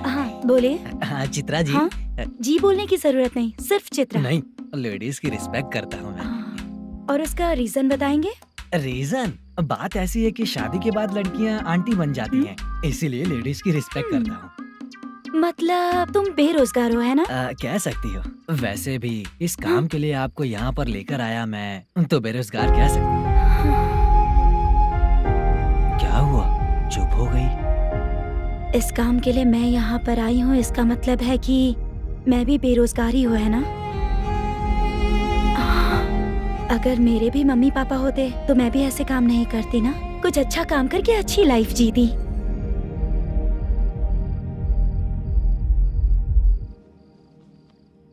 हाँ बोले। हाँ चित्रा जी। हाँ? जी बोलने की जरूरत नहीं, सिर्फ चित्रा। नहीं, लेडीज की रिस्पेक्ट करता हूँ मैं। और उसका रीजन बताएंगे? रीजन बात ऐसी है कि शादी के बाद लड़कियाँ आंटी बन जाती हैं, इसीलिए लेडीज की रिस्पेक्ट करता हूँ। मतलब तुम बेरोजगार हो, है ना? कह सकती हो। वैसे भी इस काम के लिए आपको यहाँ पर लेकर आया मैं, तो बेरोजगार कह सकती हूँ। क्या हुआ, चुप हो गई? इस काम के लिए मैं यहाँ पर आई हूँ, इसका मतलब है कि मैं भी बेरोजगार ही हूँ, है ना? अगर मेरे भी मम्मी पापा होते तो मैं भी ऐसे काम नहीं करती ना, कुछ अच्छा काम करके अच्छी लाइफ जीती।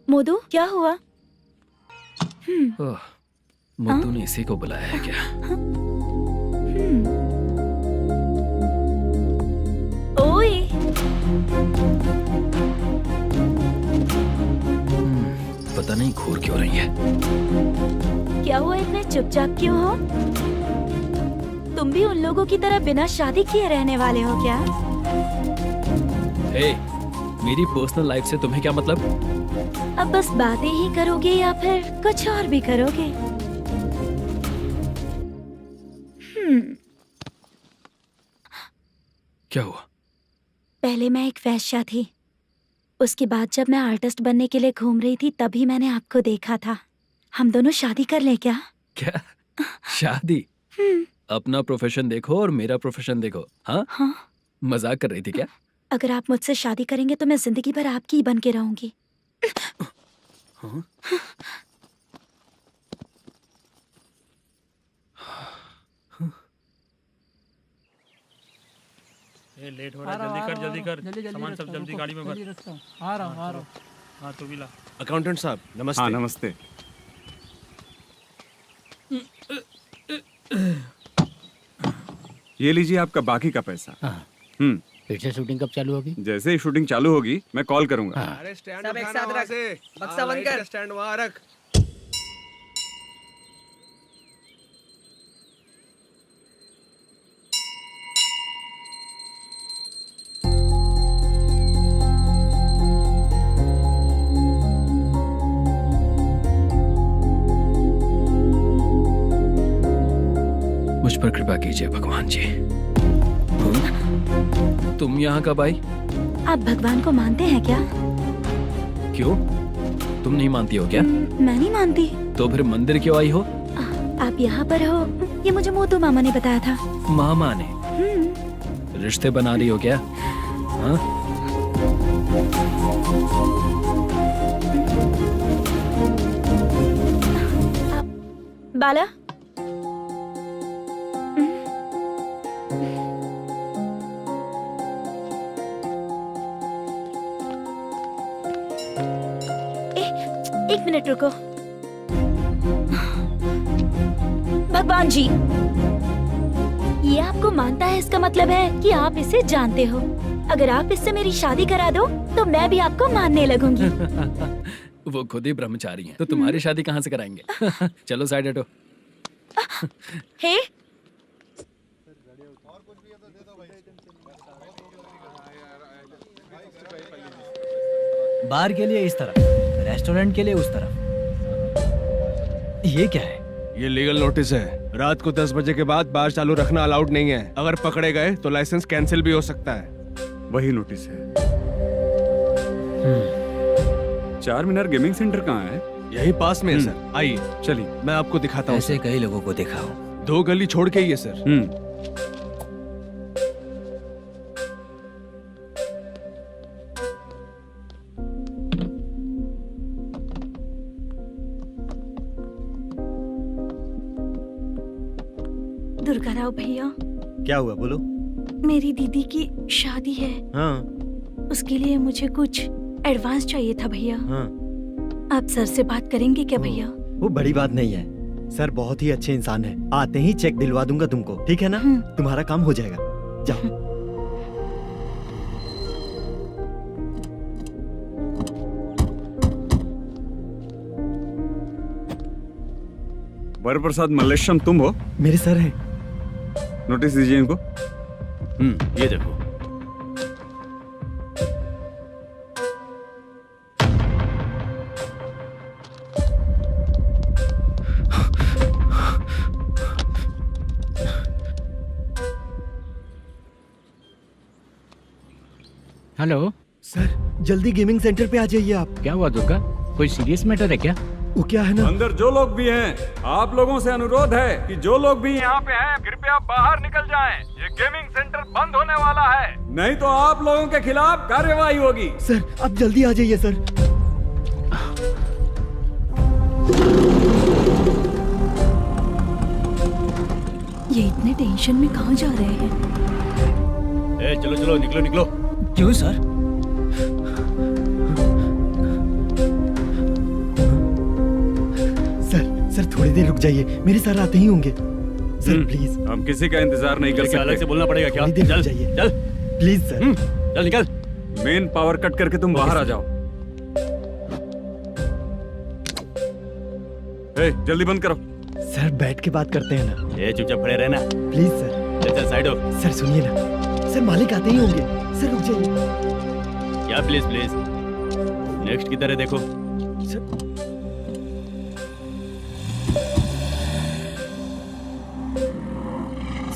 मोदू क्या हुआ? मुद्दू ने इसी को बुलाया है क्या? ओए पता नहीं घूर क्यों रही है। क्या हुआ, इतने चुपचाप क्यों हो? तुम भी उन लोगों की तरह बिना शादी किए रहने वाले हो क्या? हे, मेरी पर्सनल लाइफ से तुम्हें क्या मतलब? अब बस बातें ही करोगे या फिर कुछ और भी करोगे? क्या हुआ? पहले मैं एक वेश्या थी, उसके बाद जब मैं आर्टिस्ट बनने के लिए घूम रही थी तभी मैंने आपको देखा था। हम दोनों शादी कर लें क्या? क्या शादी? अपना प्रोफेशन देखो और मेरा प्रोफेशन देखो। हाँ? हाँ? मजाक कर रही थी क्या? अगर आप मुझसे शादी करेंगे तो मैं जिंदगी भर आपकी ही बन के रहूंगी। हाँ? ये लेट हो रहा है, जल्दी कर सामान सब जल्दी गाड़ी में भर। आ रहा हूँ। हाँ तू भी ला। अकाउंटेंट साहब नमस्ते। हाँ नमस्ते। ये लीजिए आपका बाकी का पैसा। फिर से शूटिंग कब चालू होगी? जैसे ही शूटिंग चालू होगी मैं कॉल करूंगा। अरे स्टैंड सब एक साथ रख, बक्सा बंद कर, स्टैंड वहाँ रख। मुझ पर कृपा कीजिए भगवान जी। तुम यहाँ कब आई? आप भगवान को मानते हैं क्या? क्यों? तुम नहीं मानती हो क्या? मैं नहीं मानती। तो फिर मंदिर क्यों आई हो? आप यहाँ पर हो ये मुझे मोदू मामा ने बताया था। मामा ने? रिश्ते बना रही हो क्या? हाँ? बाला एक मिनट रुको। भगवान जी, ये आपको मानता है, इसका मतलब है कि आप इसे जानते हो। अगर आप इससे मेरी शादी करा दो तो मैं भी आपको मानने लगूंगी। वो खुद ही ब्रह्मचारी हैं, तो तुम्हारी शादी कहाँ से कराएंगे? चलो साइड हटो। हे बार के लिए इस तरफ, रेस्टोरेंट के लिए उस तरफ। ये क्या है? ये लीगल नोटिस है। रात को 10 बजे के बाद बार चालू रखना अलाउड नहीं है। अगर पकड़े गए तो लाइसेंस कैंसिल भी हो सकता है। वही नोटिस है। चार मीनार गेमिंग सेंटर कहाँ है? यही पास में है सर, आइए चलिए। मैं आपको दिखाता हूँ। ऐसे कई लोगों को दिखाओ। 2 गली छोड़ के ही है सर। दुर्गा राव भैया, क्या हुआ बोलो। मेरी दीदी की शादी है। हाँ उसके लिए मुझे कुछ एडवांस चाहिए था भैया। हाँ। आप सर से बात करेंगे क्या भैया? वो बड़ी बात नहीं है, सर बहुत ही अच्छे इंसान है। आते ही चेक दिलवा दूंगा तुमको, ठीक है ना? तुम्हारा काम हो जाएगा, जाओ। वरप्रसाद मल्लेश्वरम तुम हो? मेरे सर है। नोटिस दीजिए इनको। ये देखो। हेलो। सर जल्दी गेमिंग सेंटर पे आ जाइए आप। क्या हुआ दुर्गा? कोई सीरियस मैटर है क्या? वो क्या है ना, अंदर जो लोग भी हैं, आप लोगों से अनुरोध है कि जो लोग भी यहाँ पे हैं, कृपया बाहर निकल जाएं। ये गेमिंग सेंटर बंद होने वाला है, नहीं तो आप लोगों के खिलाफ कार्यवाही होगी। सर आप जल्दी आ जाइए सर। ये इतने टेंशन में कहाँ जा रहे हैं? चलो चलो निकलो निकलो। क्यों सर? सर थोड़ी देर रुक जाइए, मेरे सर आते ही होंगे। सर प्लीज हम किसी का इंतजार नहीं कर सकते। अलग से बोलना पड़ेगा क्या? थोड़ी देर चल रुक जाइए चल प्लीज सर। चल निकल। मेन पावर कट करके तुम बाहर आ जाओ। जल्दी बंद करो। सर बैठ के बात करते हैं ना। ये चुपचाप खड़े रहना। Please sir. चल चल साइड हो। सर सुनिए ना, सर मालिक आते ही होंगे। सर रुक जाइए। क्या प्लीज प्लीज? नेक्स्ट की तरह देखो। सर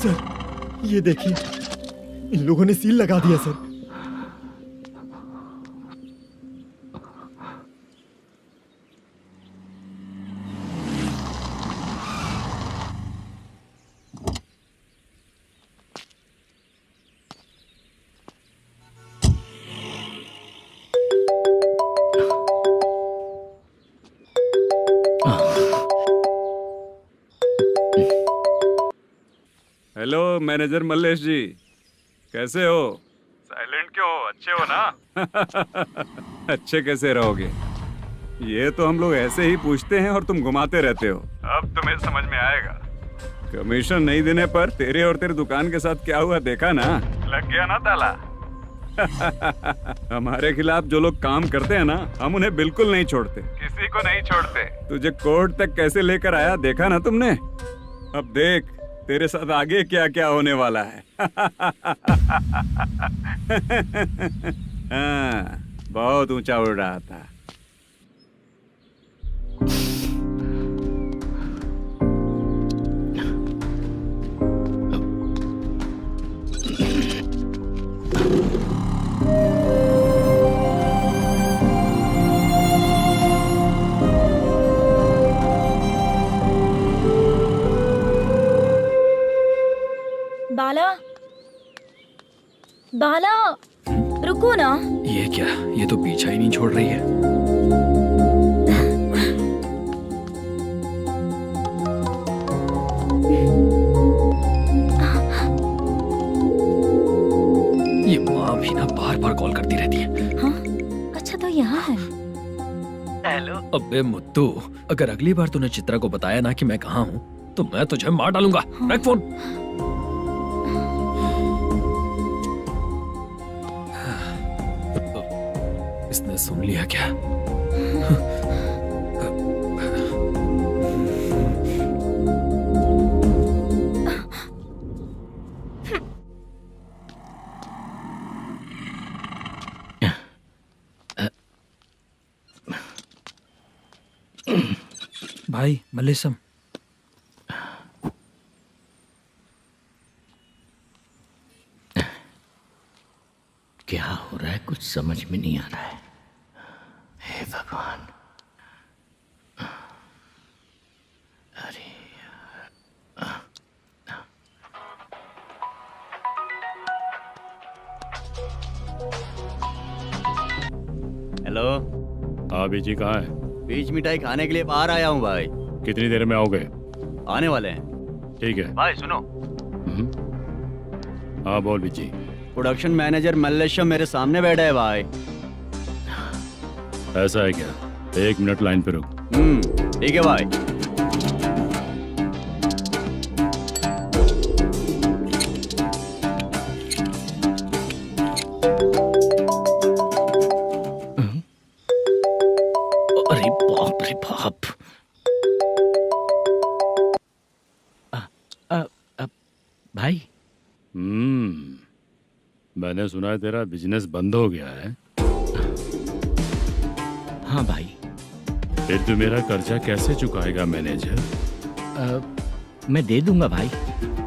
सर ये देखिए, इन लोगों ने सील लगा दिया सर। हेलो मैनेजर मल्लेश जी, कैसे हो? साइलेंट क्यों हो? अच्छे हो ना? अच्छे कैसे रहोगे? ये तो हम लोग ऐसे ही पूछते हैं और तुम घुमाते रहते हो। अब तुम्हें समझ में आएगा। कमीशन नहीं देने पर तेरे और तेरी दुकान के साथ क्या हुआ देखा ना? लग गया ना ताला। हमारे खिलाफ जो लोग काम करते हैं ना, हम उन्हें बिल्कुल नहीं छोड़ते, किसी को नहीं छोड़ते। तुझे कोर्ट तक कैसे लेकर आया देखा ना तुमने? अब देख तेरे साथ आगे क्या क्या होने वाला है। हाँ, बहुत ऊंचा उड़ रहा था। बाला, बाला, रुको ना। ये क्या? ये तो पीछा ही नहीं छोड़ रही है। ये माँ भी ना बार बार कॉल करती रहती है। हाँ, अच्छा तो यहाँ है। हेलो। अबे मुत्तू, अगर अगली बार तूने चित्रा को बताया ना कि मैं कहाँ हूँ, तो मैं तुझे मार डालूंगा। रख फोन। इसने सुन लिया क्या? भाई मल्लेशम, क्या हो रहा है कुछ समझ में नहीं आ रहा है। हे भगवान। अरे हेलो। हाँ बीजी कहाँ है? बीज मिठाई खाने के लिए बाहर आया हूँ भाई। कितनी देर में आओगे? आने वाले हैं। ठीक है। भाई सुनो, हाँ बोल बीजी। प्रोडक्शन मैनेजर मल्लेशम मेरे सामने बैठा है भाई। ऐसा है क्या? 1 मिनट लाइन पे रुक। ठीक है भाई। अरे बाप रे बाप। भाई मैंने सुना है तेरा बिजनेस बंद हो गया है। हाँ भाई। फिर तू मेरा कर्जा कैसे चुकाएगा मैनेजर? मैं दे दूंगा भाई।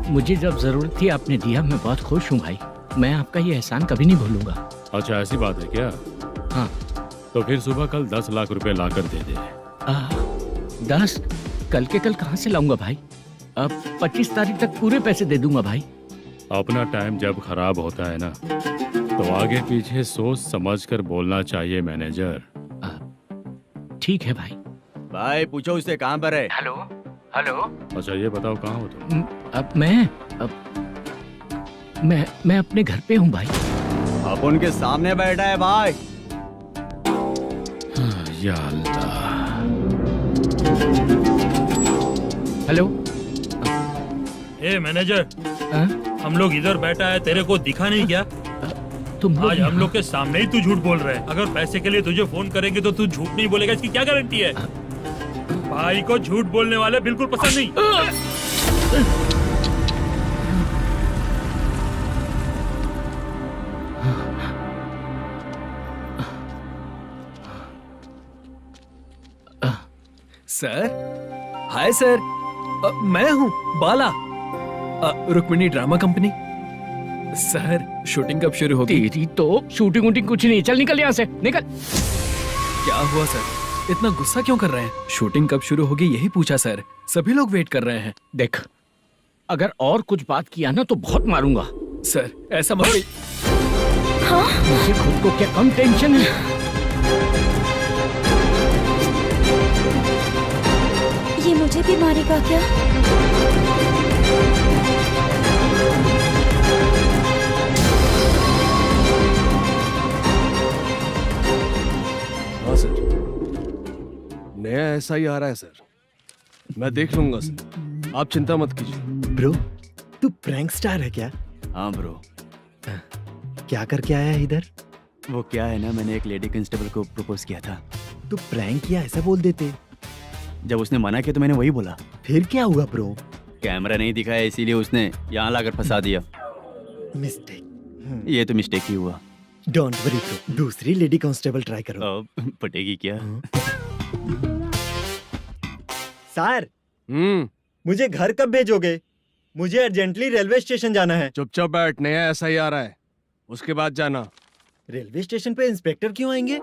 मुझे जब जरूरत थी आपने दिया, मैं बहुत खुश हूँ भाई। मैं आपका ये एहसान कभी नहीं भूलूंगा। अच्छा ऐसी बात है क्या? हाँ। तो फिर सुबह कल 10 लाख रुपए ला कर दे दे। 10 कल के कल कहाँ से लाऊंगा भाई? अब 25 तारीख तक पूरे पैसे दे दूंगा भाई। अपना टाइम जब खराब होता है ना तो आगे पीछे सोच समझ कर बोलना चाहिए मैनेजर। ठीक है भाई। भाई पूछो उससे कहाँ पर है। Hello hello. अच्छा ये बताओ कहाँ हो तुम? अब मैं अपने घर पे हूँ भाई। अब उनके सामने बैठा है भाई। या अल्लाह। हेलो। ए मैनेजर, हाँ? हम लोग इधर बैठा है, तेरे को दिखा नहीं क्या? तुम आज हम लोग के सामने ही तू झूठ बोल रहा है। अगर पैसे के लिए तुझे फोन करेंगे तो तू झूठ नहीं बोलेगा, इसकी क्या गारंटी है? भाई को झूठ बोलने वाले बिल्कुल पसंद नहीं। सर, हाय सर, मैं हूँ Bala, Rukmini drama company. Sir, shooting कब शुरू होगी? तेरी तो शूटिंग वूटिंग कुछ नहीं। चल निकल यहाँ से, निकल। क्या हुआ सर, इतना गुस्सा क्यों कर रहे हैं? शूटिंग कब शुरू होगी यही पूछा सर, सभी लोग वेट कर रहे हैं। देख, अगर और कुछ बात किया ना तो बहुत मारूंगा। सर ऐसा मत। मुझे खुद को क्या कम टेंशन है। ये मुझे भी मारेगा क्या? हाँ सर, नया ऐसा ही आ रहा है सर, मैं देख लूंगा सर, आप चिंता मत कीजिए। ब्रो, तू प्रैंक स्टार है क्या? हाँ ब्रो। क्या करके आया है इधर? वो क्या है ना, मैंने एक लेडी कांस्टेबल को प्रपोज किया था। तू प्रैंक किया ऐसा बोल देते। जब उसने मना किया तो मैंने वही बोला। फिर क्या हुआ ब्रो? कैमरा नहीं दिखाया इसीलिए उसने यहाँ लाकर फंसा दिया। मिस्टेक। ये तो मिस्टेक ही हुआ। डोंट वरी ब्रो, दूसरी लेडी कांस्टेबल ट्राई करो। अब पटेगी क्या? सर, मुझे घर कब भेजोगे? मुझे अर्जेंटली रेलवे स्टेशन जाना है। चुपचाप बैठ, नया ऐसा ही आ रहा है, उसके बाद जाना। रेलवे स्टेशन पे इंस्पेक्टर क्यों आएंगे?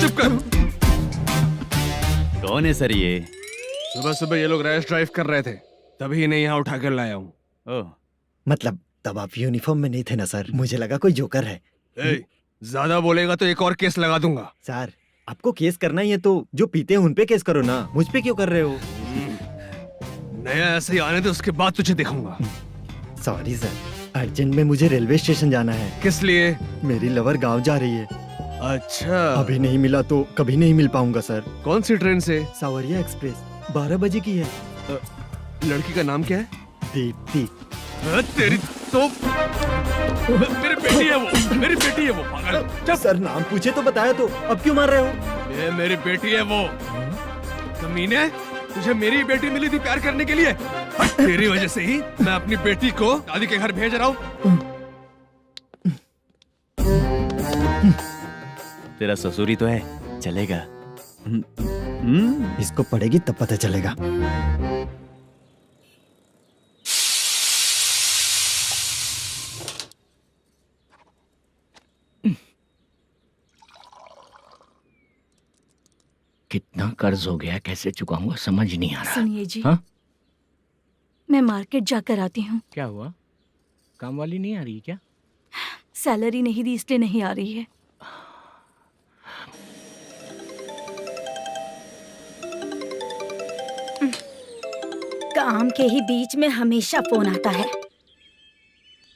चुप कर। कौन है सर ये? सुबह सुबह ये लोग रैश ड्राइव कर रहे थे, तभी इन्हें यहाँ उठा कर लाया हूँ। ओह, मतलब तब आप यूनिफॉर्म में नहीं थे ना सर, मुझे लगा कोई जोकर है। ज्यादा बोलेगा तो एक और केस लगा दूंगा। सर, आपको केस करना ही है तो जो पीते हैं उन पे केस करो ना, मुझ पे क्यों कर रहे हो? नया ऐसे ही आने दे, उसके बाद तुझे दिखाऊंगा। सॉरी सर, अर्जेंट में मुझे रेलवे स्टेशन जाना है। किस लिए? मेरी लवर गांव जा रही है। अच्छा, अभी नहीं मिला तो कभी नहीं मिल पाऊंगा सर। कौन सी ट्रेन से? सावरिया एक्सप्रेस, 12 बजे की है। लड़की का नाम क्या है? दीप्ति। तेरी तो मेरी बेटी है वो, मेरी बेटी है वो, पागल। सर नाम पूछे तो बताया तो, अब क्यों मार रहे हो? ये मेरी बेटी है वो। कमीने, तुझे मेरी बेटी मिली थी प्यार करने के लिए, तेरी वजह से ही मैं अपनी बेटी को दादी के घर भेज रहा हूँ। तेरा ससुरी तो है, चलेगा। इसको पड़ेगी तब पता चलेगा। कितना कर्ज हो गया, कैसे चुकाऊंगा समझ नहीं आ रहा। सुनिए जी, हाँ? मैं मार्केट जाकर आती हूँ। क्या हुआ? काम वाली नहीं आ रही क्या? सैलरी नहीं दी इसलिए नहीं आ रही है। काम के ही बीच में हमेशा फोन आता है।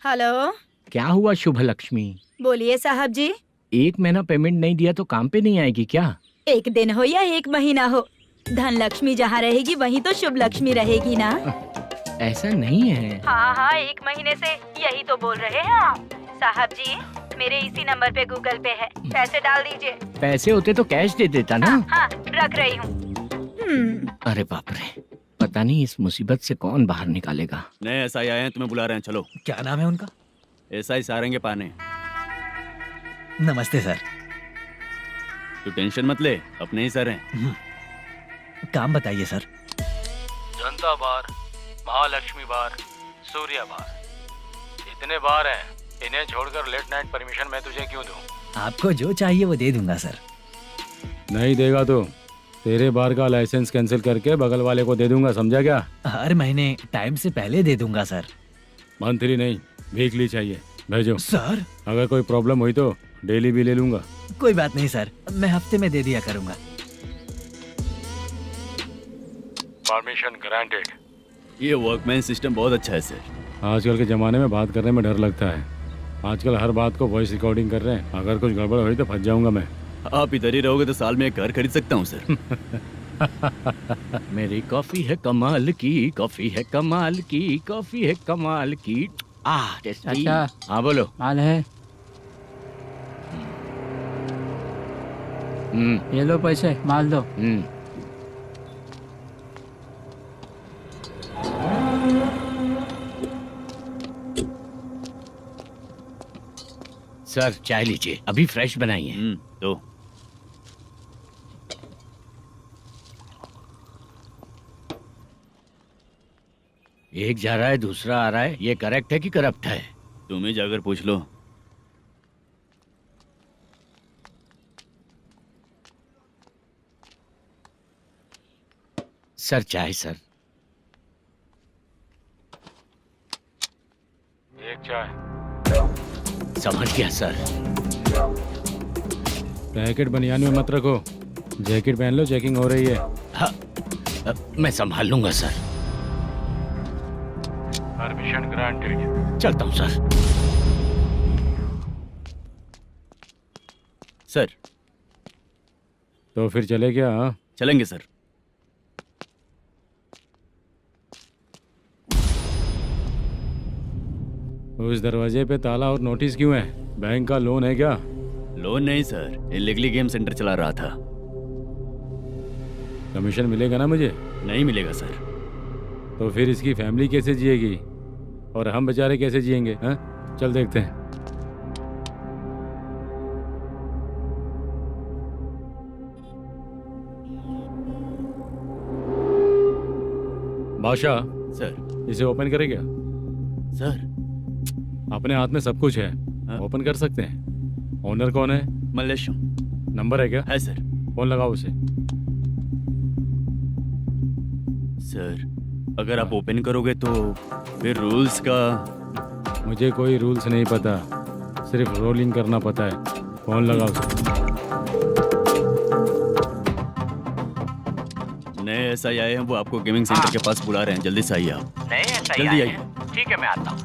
हेलो, क्या हुआ शुभ लक्ष्मी? बोलिए साहब जी। 1 महीना पेमेंट नहीं दिया तो काम पे नहीं आएगी क्या? 1 दिन हो या 1 महीना हो, धन लक्ष्मी जहाँ रहेगी वहीं तो शुभ लक्ष्मी रहेगी ना। ऐसा नहीं है। हाँ हाँ, 1 महीने से यही तो बोल रहे हैं आप। साहब जी, मेरे इसी नंबर पे गूगल पे है, पैसे डाल दीजिए। पैसे होते तो कैश दे देता ना। हाँ, रख रही हूँ। अरे बाप रे, पता नहीं इस मुसीबत से कौन बाहर निकालेगा। नए एसआई आए हैं, तुम्हें बुला रहे हैं, चलो। क्या नाम है उनका? एसआई सारंगे पाने। नमस्ते सर। तू टेंशन मत ले, अपने ही सर हैं। काम बताइए सर। जनता बार, महालक्ष्मी बार, सूर्या बार, इतने बार हैं, इन्हें छोड़कर लेट नाइट परमिशन मैं तुझे क्यों दूं? आपको जो चाहिए वो दे दूंगा सर। नहीं देगा तो तेरे बार का लाइसेंस कैंसिल करके बगल वाले को दे दूंगा, समझा क्या? हर महीने टाइम से पहले दे दूंगा सर। मंथली नहीं, वीकली चाहिए, भेजो। सर अगर कोई प्रॉब्लम हुई तो डेली भी ले लूंगा। कोई बात नहीं सर, मैं हफ्ते में दे दिया करूंगा। Permission granted. ये वर्कमैन सिस्टम बहुत अच्छा है सर। आजकल के ज़माने में बात करने में डर लगता है। आजकल हर बात को वॉइस रिकॉर्डिंग कर रहे हैं। अगर कुछ गड़बड़ हुई तो फंस जाऊंगा मैं। आप इधर ही रहोगे तो साल में एक घर खरीद सकता हूँ सर। मेरी कॉफी है कमाल की, कॉफी है कमाल की, कॉफी है कमाल की। टेस्टी। अच्छा। हाँ बोलो। माल है, ये लो पैसे, माल दो। सर चाय लीजिए, अभी फ्रेश बनाई है। तो एक जा रहा है दूसरा आ रहा है, ये करेक्ट है कि करप्ट है? तुम ही जाकर पूछ लो। सर चाय सर। एक चाय। समझ गया सर। पैकेट बनियान में मत रखो, जैकेट पहन लो, चेकिंग हो रही है। हाँ, मैं संभाल लूंगा सर। Permission granted. चलता हूँ सर। सर तो फिर चले क्या? हाँ? चलेंगे सर। उस दरवाजे पे ताला और नोटिस क्यों है? बैंक का लोन है क्या? लोन नहीं सर, इलीगली गेम सेंटर चला रहा था। कमीशन मिलेगा ना मुझे? नहीं मिलेगा सर। तो फिर इसकी फैमिली कैसे जिएगी और हम बेचारे कैसे जिएंगे? हाँ, चल देखते हैं। बादशाह सर। इसे ओपन करे क्या? सर अपने हाथ में सब कुछ है, हाँ? ओपन कर सकते हैं। ओनर कौन है? मल्लेशम। नंबर है क्या? है सर। फोन लगाओ उसे। सर अगर आप ओपन करोगे तो फिर रूल्स का। मुझे कोई रूल्स नहीं पता, सिर्फ रोलिंग करना पता है। फोन लगाओ उसे। नए SI आए हैं, वो आपको गेमिंग सेंटर के पास बुला रहे हैं। जल्दी से आइए आप। नए SI जल्दी आए आइए। हैं। ठीक है मैं आता हूँ।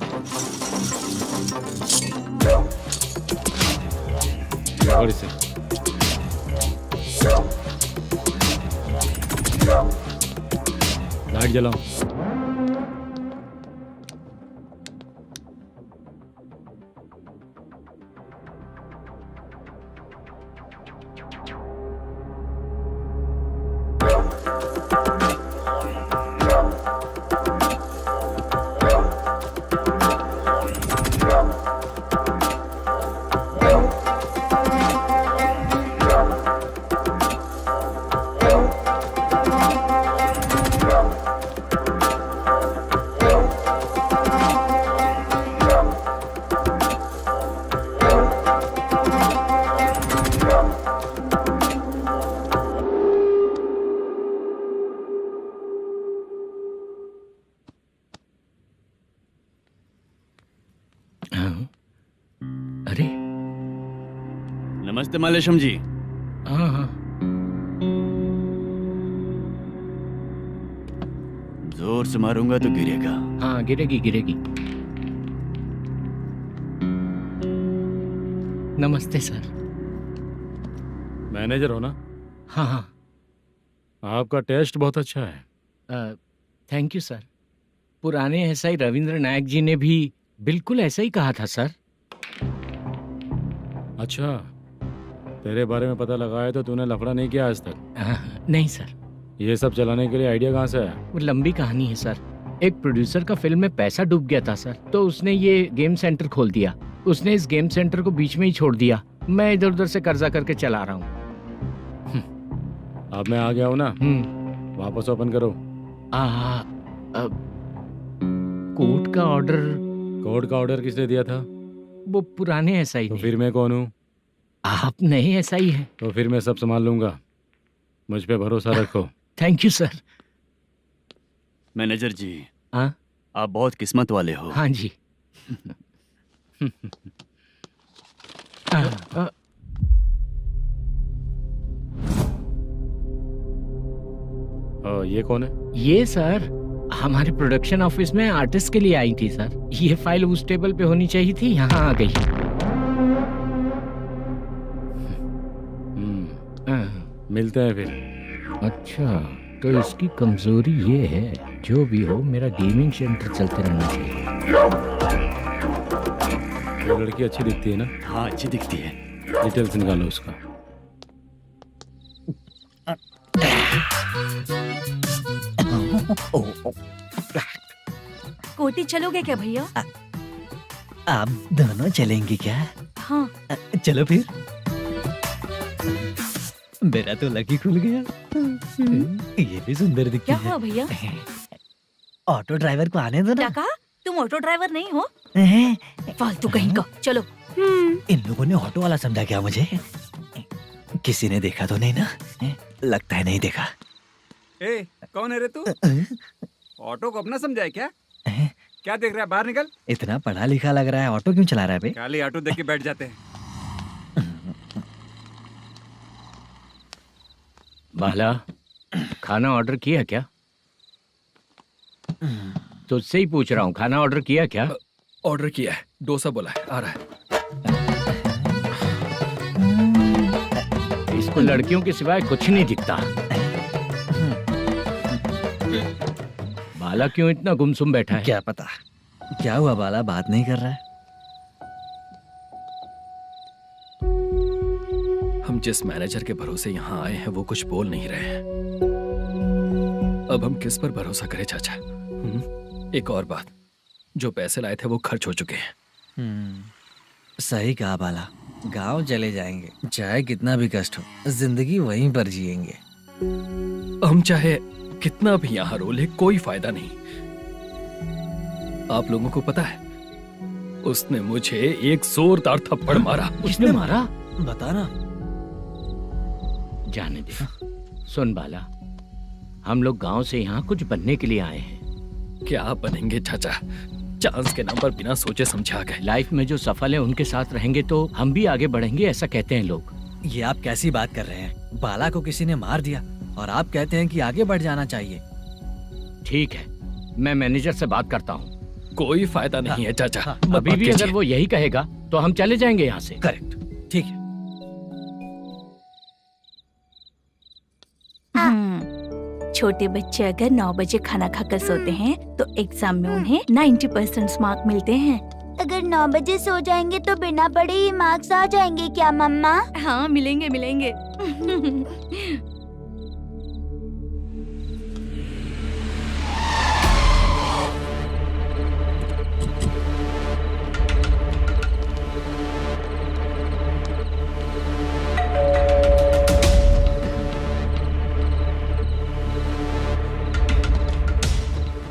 पकड़ इसे। लाइट जलाओ। अरे नमस्ते मल्लेशम जी। हाँ हाँ। जोर से मारूंगा तो गिरेगा। हाँ गिरेगी गिरेगी। नमस्ते सर। मैनेजर हो ना? हाँ हाँ। आपका टेस्ट बहुत अच्छा है। Thank you sir. पुराने SI रविंद्र नायक जी ने भी बिल्कुल ऐसा ही कहा था सर। अच्छा, तेरे बारे में पता लगा है तो तूने लफड़ा नहीं किया आज तक? नहीं सर। ये सब चलाने के लिए आइडिया कहाँ से आया? वो लंबी कहानी है सर। एक प्रोड्यूसर का फिल्म में पैसा डूब गया था सर, तो उसने ये गेम सेंटर खोल दिया। उसने इस गेम सेंटर को बीच में ही छोड़ दिया। मैं इधर उधर से कर्जा करके चला रहा हूँ। अब मैं आ गया हूँ ना, वापस ओपन करो। कोर्ट का ऑर्डर कोर्ट का ऑर्डर किसने दिया था? वो पुराने एसआई तो ने। फिर मैं कौन हूँ? आप नए एसआई हैं। तो फिर मैं सब संभाल लूंगा, मुझ पे भरोसा रखो। Thank you sir. मैनेजर जी, हाँ आप बहुत किस्मत वाले हो। हाँ जी। ये कौन है? ये सर हमारे प्रोडक्शन ऑफिस में आर्टिस्ट के लिए आई थी सर। ये फाइल उस टेबल पे होनी चाहिए थी, यहाँ आ गई। मिलते हैं फिर। अच्छा, तो इसकी कमजोरी ये है, जो भी हो मेरा गेमिंग सेंटर चलते रहना चाहिए। वो लड़की अच्छी दिखती है ना? हाँ, अच्छी दिखती है। डिटेल्स निकालो उसका। कोटी चलोगे क्या भैया? आप दोनों चलेंगे क्या? हाँ। चलो फिर। मेरा तो लकी खुल गया। ये भी सुंदर दिखती क्या है। हुआ भैया? ऑटो ड्राइवर को आने दो क्या ना। कहा? तुम ऑटो ड्राइवर नहीं हो? हैं? फालतू कहीं का। चलो। इन लोगों ने ऑटो वाला समझा क्या मुझे? किसी ने देखा तो नहीं ना? लगता है नहीं देखा। ए, कौन है रे तू? ऑटो को अपना समझा है क्या? क्या देख रहा है? बाहर निकल। इतना पढ़ा लिखा लग रहा है, ऑटो क्यों चला रहा है बे? खाली ऑटो देख के बैठ जाते हैं। बाला, खाना ऑर्डर किया क्या? तुझसे ही पूछ रहा हूँ, खाना ऑर्डर किया क्या? ऑर्डर किया है, डोसा बोला है, आ रहा है। इसको लड़कियों के सिवाय कुछ नहीं दिखता। बाला क्यों इतना गुमसुम बैठा है? क्या पता क्या हुआ, बाला बात नहीं कर रहा है। हम जिस मैनेजर के भरोसे यहाँ आए हैं वो कुछ बोल नहीं रहे हैं। अब हम किस पर भरोसा करें चाचा? एक और बात, जो पैसे लाए थे वो खर्च हो चुके हैं। सही कहा बाला, गांव चले जाएंगे, चाहे कितना भी कष्ट हो, जिंदगी वहीं पर जिएंगे। हम चाहे कितना भी यहाँ रो ले, कोई फायदा नहीं। आप लोगों को पता है, उसने मुझे एक जोरदार थप्पड़ मारा। उसने मारा? बता ना। जाने दे। सुन बाला, हम लोग गांव से यहाँ कुछ बनने के लिए आए हैं। क्या बनेंगे चाचा? चांस के नाम पर बिना सोचे समझे आ गए। लाइफ में जो सफल है उनके साथ रहेंगे तो हम भी आगे बढ़ेंगे, ऐसा कहते हैं लोग। ये आप कैसी बात कर रहे हैं? बाला को किसी ने मार दिया और आप कहते हैं कि आगे बढ़ जाना चाहिए। ठीक है, मैं मैनेजर से बात करता हूँ। कोई फायदा नहीं है चाचा। अभी भी अगर वो यही कहेगा तो हम चले जाएंगे यहाँ से। करेक्ट, ठीक है। छोटे बच्चे अगर 9 बजे खाना खाकर सोते हैं तो एग्जाम में उन्हें 90% मार्क मिलते हैं। अगर 9 बजे सो जाएंगे तो बिना पढ़े ही मार्क्स आ जाएंगे क्या मम्मा? हाँ, मिलेंगे मिलेंगे।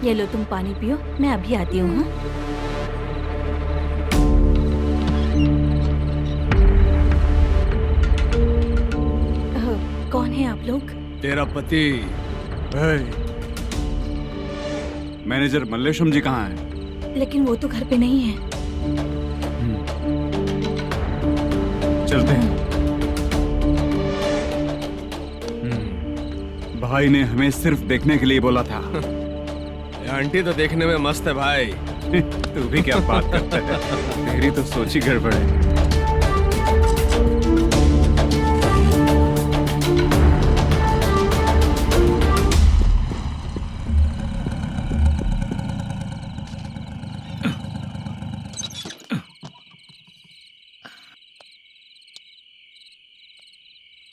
ये लो, तुम पानी पियो, मैं अभी आती हूँ। हाँ? कौन है आप लोग? तेरा पति। मैनेजर मल्लेशम जी कहाँ हैं? लेकिन वो तो घर पे नहीं है। चलते हैं। भाई ने हमें सिर्फ देखने के लिए बोला था। आंटी तो देखने में मस्त है भाई। तू भी क्या बात करता है? तेरी तो सोच ही गड़बड़ है।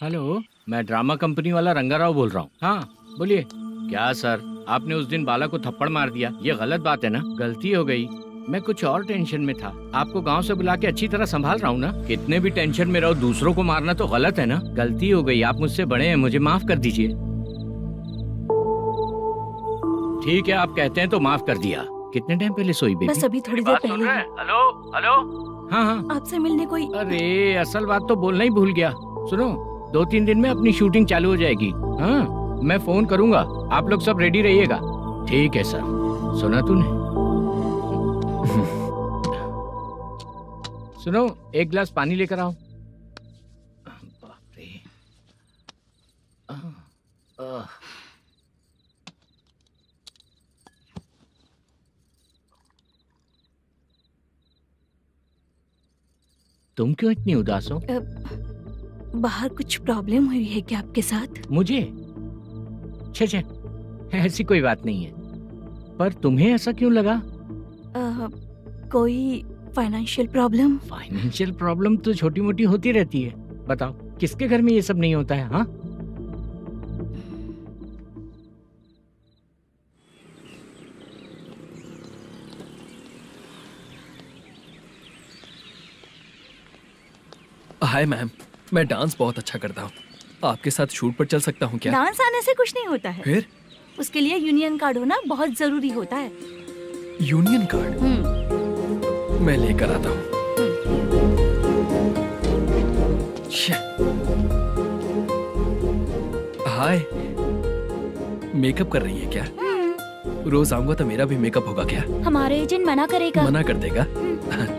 हेलो, मैं ड्रामा कंपनी वाला रंगाराव बोल रहा हूँ। हाँ बोलिए। क्या सर, आपने उस दिन बाला को थप्पड़ मार दिया, ये गलत बात है ना? गलती हो गई, मैं कुछ और टेंशन में था। आपको गांव से बुला के अच्छी तरह संभाल रहा हूँ ना। कितने भी टेंशन में रहो, दूसरों को मारना तो गलत है ना। गलती हो गई, आप मुझसे बड़े हैं, मुझे माफ कर दीजिए। ठीक है, आप कहते हैं तो माफ कर दिया। कितने टाइम पहले सोई बेबी? बस अभी थोड़ी देर पहले ही। Hello hello. हाँ हाँ। आपसे मिलने कोई। अरे असल बात तो बोलना ही भूल गया। सुनो, 2-3 दिन में अपनी शूटिंग चालू हो जाएगी। हाँ, मैं फोन करूंगा, आप लोग सब रेडी रहिएगा। ठीक है सर। सुना तूने? सुनो, एक गिलास पानी लेकर आओ। बाप रे। तुम क्यों इतनी उदास हो? बाहर कुछ प्रॉब्लम हुई है क्या आपके साथ? मुझे? छे, ऐसी कोई बात नहीं है। पर तुम्हें ऐसा क्यों लगा? कोई फाइनेंशियल प्रॉब्लम? फाइनेंशियल प्रॉब्लम तो छोटी मोटी होती रहती है। बताओ, किसके घर में ये सब नहीं होता है? हाँ, हाय मैम, मैं डांस बहुत अच्छा करता हूँ। आपके साथ शूट पर चल सकता हूँ क्या? डांस आने से कुछ नहीं होता है। फिर? उसके लिए यूनियन कार्ड होना बहुत जरूरी होता है। Union card? मैं लेकर आता हूँ। हाय, मेकअप कर रही है क्या? रोज आऊंगा तो मेरा भी मेकअप होगा क्या? हमारे एजेंट मना करेगा। मना कर देगा?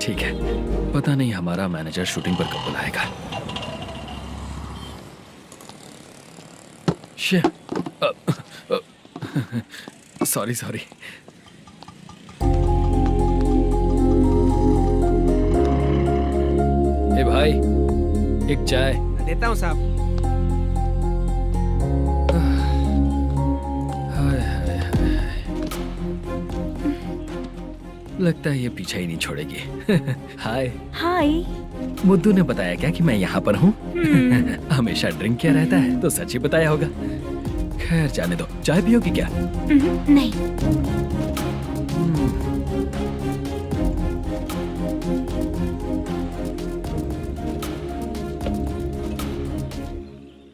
ठीक है, पता नहीं हमारा मैनेजर शूटिंग पर कब बुलाएगा। सॉरी। ए भाई, एक चाय। देता हूँ साहब। लगता है ये पीछा ही नहीं छोड़ेगी। हाय। हाय। मुद्दू ने बताया क्या कि मैं यहाँ पर हूँ? हमेशा ड्रिंक किया रहता है तो सच ही बताया होगा। खैर जाने दो, चाय पियोगी क्या? नहीं।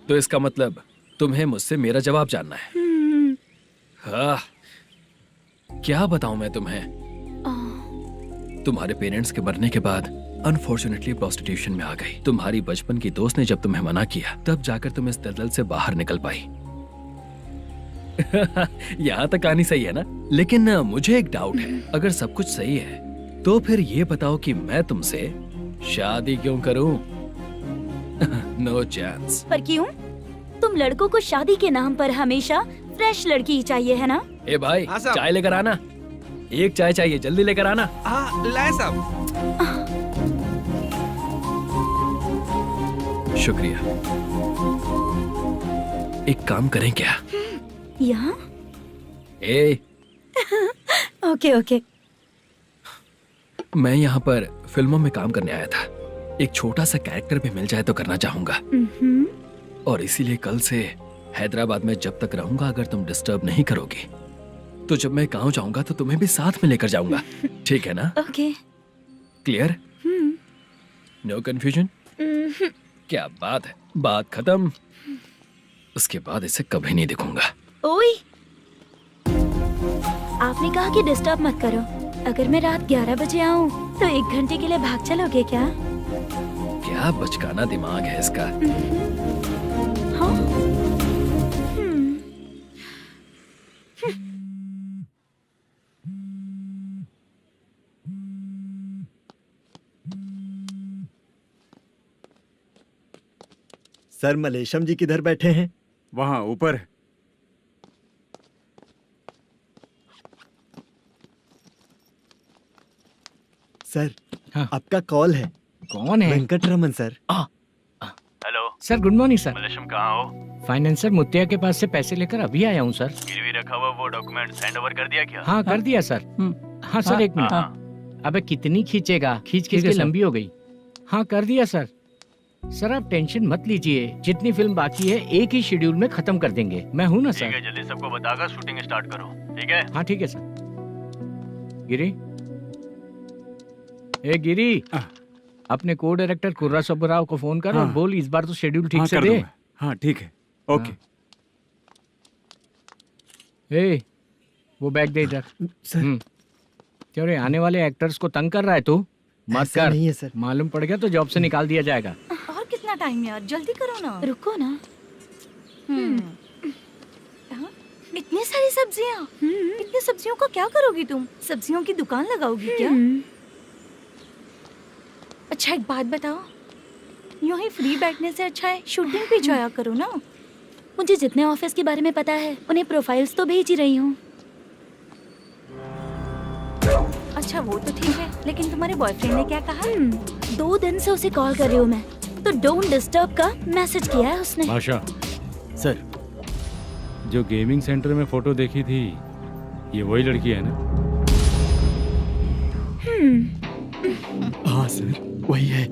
तो इसका मतलब तुम्हें मुझसे मेरा जवाब जानना है? हाँ, क्या बताऊं मैं तुम्हें? तुम्हारे पेरेंट्स के मरने के बाद अनफॉर्चुनेटली प्रोस्टिट्यूशन में आ गई। तुम्हारी बचपन की दोस्त ने जब तुम्हें मना किया, तब जाकर तुम इस दलदल से बाहर निकल पाई। यहाँ तक कहानी सही है ना? लेकिन मुझे एक डाउट है। अगर सब कुछ सही है तो फिर ये बताओ कि मैं तुमसे शादी क्यों करूं? No chance. पर क्यों? तुम लड़कों को शादी के नाम पर हमेशा फ्रेश लड़की ही चाहिए, है ना? ए भाई, हाँ साहब। चाय लेकर आना। एक चाय चाहिए, जल्दी लेकर आना। हाँ लाए साहब। शुक्रिया। एक काम करें क्या? यहाँ? ए, ओके। मैं यहाँ पर फिल्मों में काम करने आया था। एक छोटा सा कैरेक्टर भी मिल जाए तो करना चाहूंगा। और इसीलिए कल से हैदराबाद में जब तक रहूंगा, अगर तुम डिस्टर्ब नहीं करोगी तो जब मैं गांव जाऊंगा तो तुम्हें भी साथ में लेकर जाऊंगा। ठीक है ना? ओके। क्लियर? No confusion? क्या बात है, बात खत्म। उसके बाद इसे कभी नहीं दिखूंगा। ओए, आपने कहा कि डिस्टर्ब मत करो। अगर मैं रात 11 बजे आऊँ तो 1 घंटे के लिए भाग चलोगे क्या? क्या बचकाना दिमाग है इसका। हाँ? सर, मलेशम जी किधर बैठे हैं? वहाँ ऊपर। सर, हाँ। आपका कॉल है। कौन है? Venkataraman sir. Hello sir, good morning sir. Malesham, कहाँ हो? फाइनेंसर मुत्तिया के पास से पैसे लेकर अभी आया हूँ सर। गिरवी रखा हुआ वो डॉक्यूमेंट हैंड ओवर कर दिया क्या? हाँ, कर दिया सर। हाँ सर, 1 मिनट। अबे कितनी खींचेगा? खींच के लंबी हो गई। हाँ, कर दिया सर। सर आप टेंशन मत लीजिए, जितनी फिल्म बाकी है एक ही शेड्यूल में खत्म कर देंगे। मैं हूँ ना सर। ठीक है, जल्दी सबको बताकर शूटिंग स्टार्ट करो। ठीक है? हाँ ठीक है सर। गिरी, ए गिरी, अपने को डायरेक्टर कुर्रा सुब्बराव को फोन कर और बोल इस बार तो शेड्यूल ठीक से दे। हाँ ठीक है, ओके। ए, वो बैग दे इधर। सर। क्यों रे, आने वाले एक्टर्स को तंग कर रहा है तू? मत ऐसा कर। नहीं है सर। मालूम पड़ गया तो जॉब से निकाल दिया जाएगा। और कितना टाइम यार, जल्दी करो ना। रुको ना। हाँ? इतनी सारी सब्जियाँ, इतनी सब्जियों का क्या करोगी तुम? सब्जियों की दुकान लगाओगी क्या? अच्छा एक बात बताओ, यूं ही फ्री बैठने से अच्छा है शूटिंग पे जाया करो ना। मुझे जितने ऑफिस के बारे में पता है उन्हें प्रोफाइल्स तो भेज ही रही हूँ। अच्छा वो तो ठीक है, लेकिन तुम्हारे बॉयफ्रेंड ने क्या कहा? 2 दिन से उसे कॉल कर रही हूँ मैं, तो डोंट डिस्टर्ब का मैसेज किया है उसने। भाषा, सर। जो गेमिंग सेंटर में फोटो देखी थी, ये वही लड़की है ना? हाँ सर, वही है।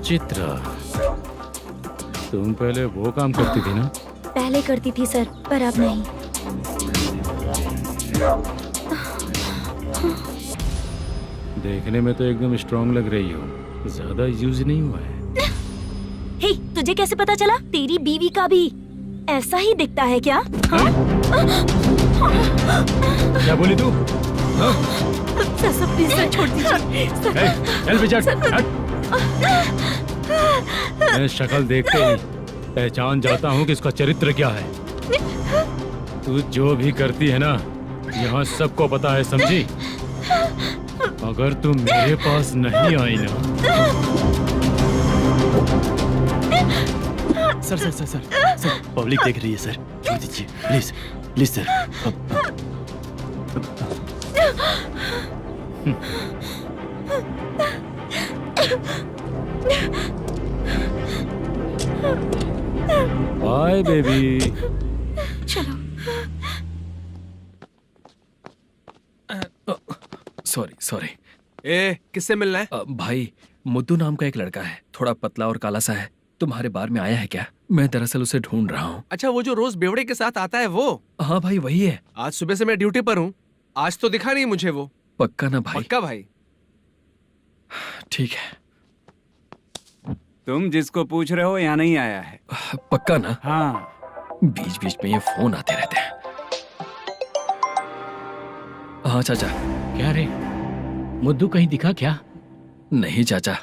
चित्रा, तुम पहले वो काम करती थी ना? पहले करती थी सर, पर अब नहीं। देखने में तो एकदम स्ट्रांग लग रही हो, ज्यादा यूज नहीं हुआ है। हे, तुझे कैसे पता चला? तेरी बीवी का भी ऐसा ही दिखता है क्या? हाँ? क्या बोली तू? सर प्लीज सर, छोड़ दीजिए। चल बेटा, हट। मैं शक्ल देखते ही पहचान जाता हूँ कि इसका चरित्र क्या है। तू जो भी करती है ना, यहाँ सबको पता है, समझी? अगर तू मेरे पास नहीं आई ना। Sir sir sir sir sir, public देख रही है सर, छोड़ दीजिए please please sir. Bye baby. चलो। Sorry sorry. ए, किससे मिलना है? भाई, मुद्दू नाम का एक लड़का है, थोड़ा पतला और काला सा है। तुम्हारे बार में आया है क्या? मैं दरअसल उसे ढूंढ रहा हूँ। अच्छा, वो जो रोज बेवड़े के साथ आता है वो? हाँ भाई, वही है। आज सुबह से मैं ड्यूटी पर हूँ, आज तो दिखा नहीं मुझे वो। पक्का ना भाई? पक्का भाई। ठीक है। तुम जिसको पूछ रहे हो यहाँ नहीं आया है? पक्का ना? हाँ। बीच बीच में ये फोन आते रहते हैं। हाँ चाचा। क्या रे, मुद्दू कहीं दिखा क्या? नहीं चाचा,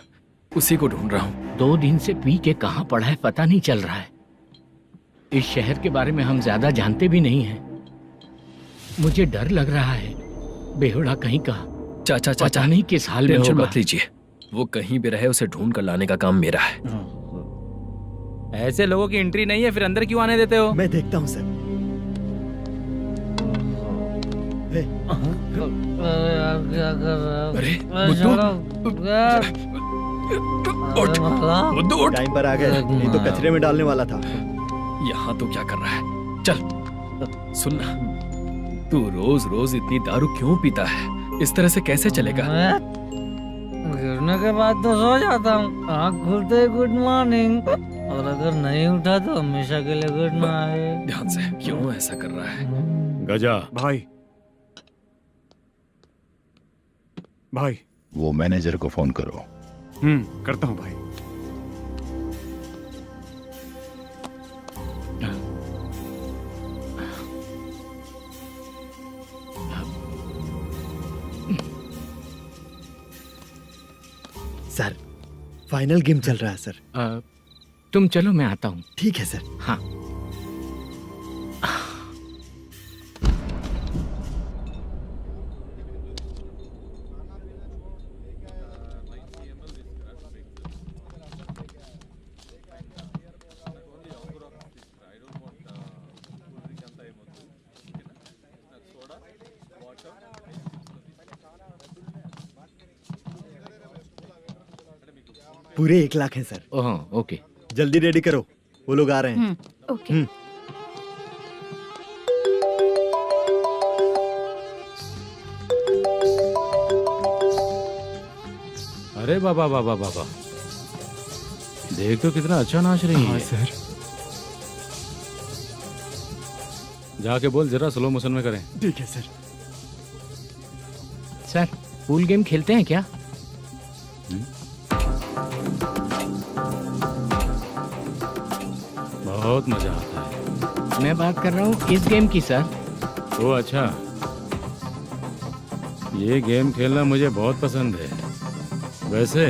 उसी को ढूंढ रहा हूँ। 2 दिन से पी के कहाँ पड़ा है पता नहीं चल रहा है। इस शहर के बारे में हम ज्यादा जानते भी नहीं हैं। मुझे डर लग रहा है, बेहुड़ा कहीं का। चाचा चाचा, नहीं किस हाल में टेंशन होगा। मत लीजिए, वो कहीं भी रहे उसे ढूंढ कर लाने का काम मेरा है। ऐसे लोगों की एंट्री नहीं है, फिर अंदर क्यों आने देते हो? मैं देखता हूँ सर। अरे मुद्दू उठ। टाइम पर आ गए, नहीं तो कचरे में डालने वाला था। यहाँ तो क्या कर रहा है? चल सुनना, तू रोज रोज इतनी दारू क्यों पीता है? इस तरह से कैसे चलेगा? गिरने के बाद तो सो जाता हूँ, आँख खुलते ही गुड मॉर्निंग, और अगर नहीं उठा तो हमेशा के लिए गुड नाइट। ध्यान से, क्यों ऐसा कर रहा है? गजा भाई, भाई वो मैनेजर को फोन करो। करता हूँ भाई। सर, फाइनल गेम चल रहा है सर। तुम चलो, मैं आता हूँ। ठीक है सर। हाँ। पूरे 1 लाख हैं सर। ओह, ओके। जल्दी रेडी करो, वो लोग आ रहे हैं। ओके। अरे बाबा बाबा बाबा, देख तो कितना अच्छा नाच रही है। सर। जाके बोल जरा स्लो मोशन में करें। ठीक है सर। सर पूल गेम खेलते हैं क्या? बहुत मजा आता है। मैं बात कर रहा हूँ इस गेम की सर। ओ अच्छा, ये गेम खेलना मुझे बहुत पसंद है। वैसे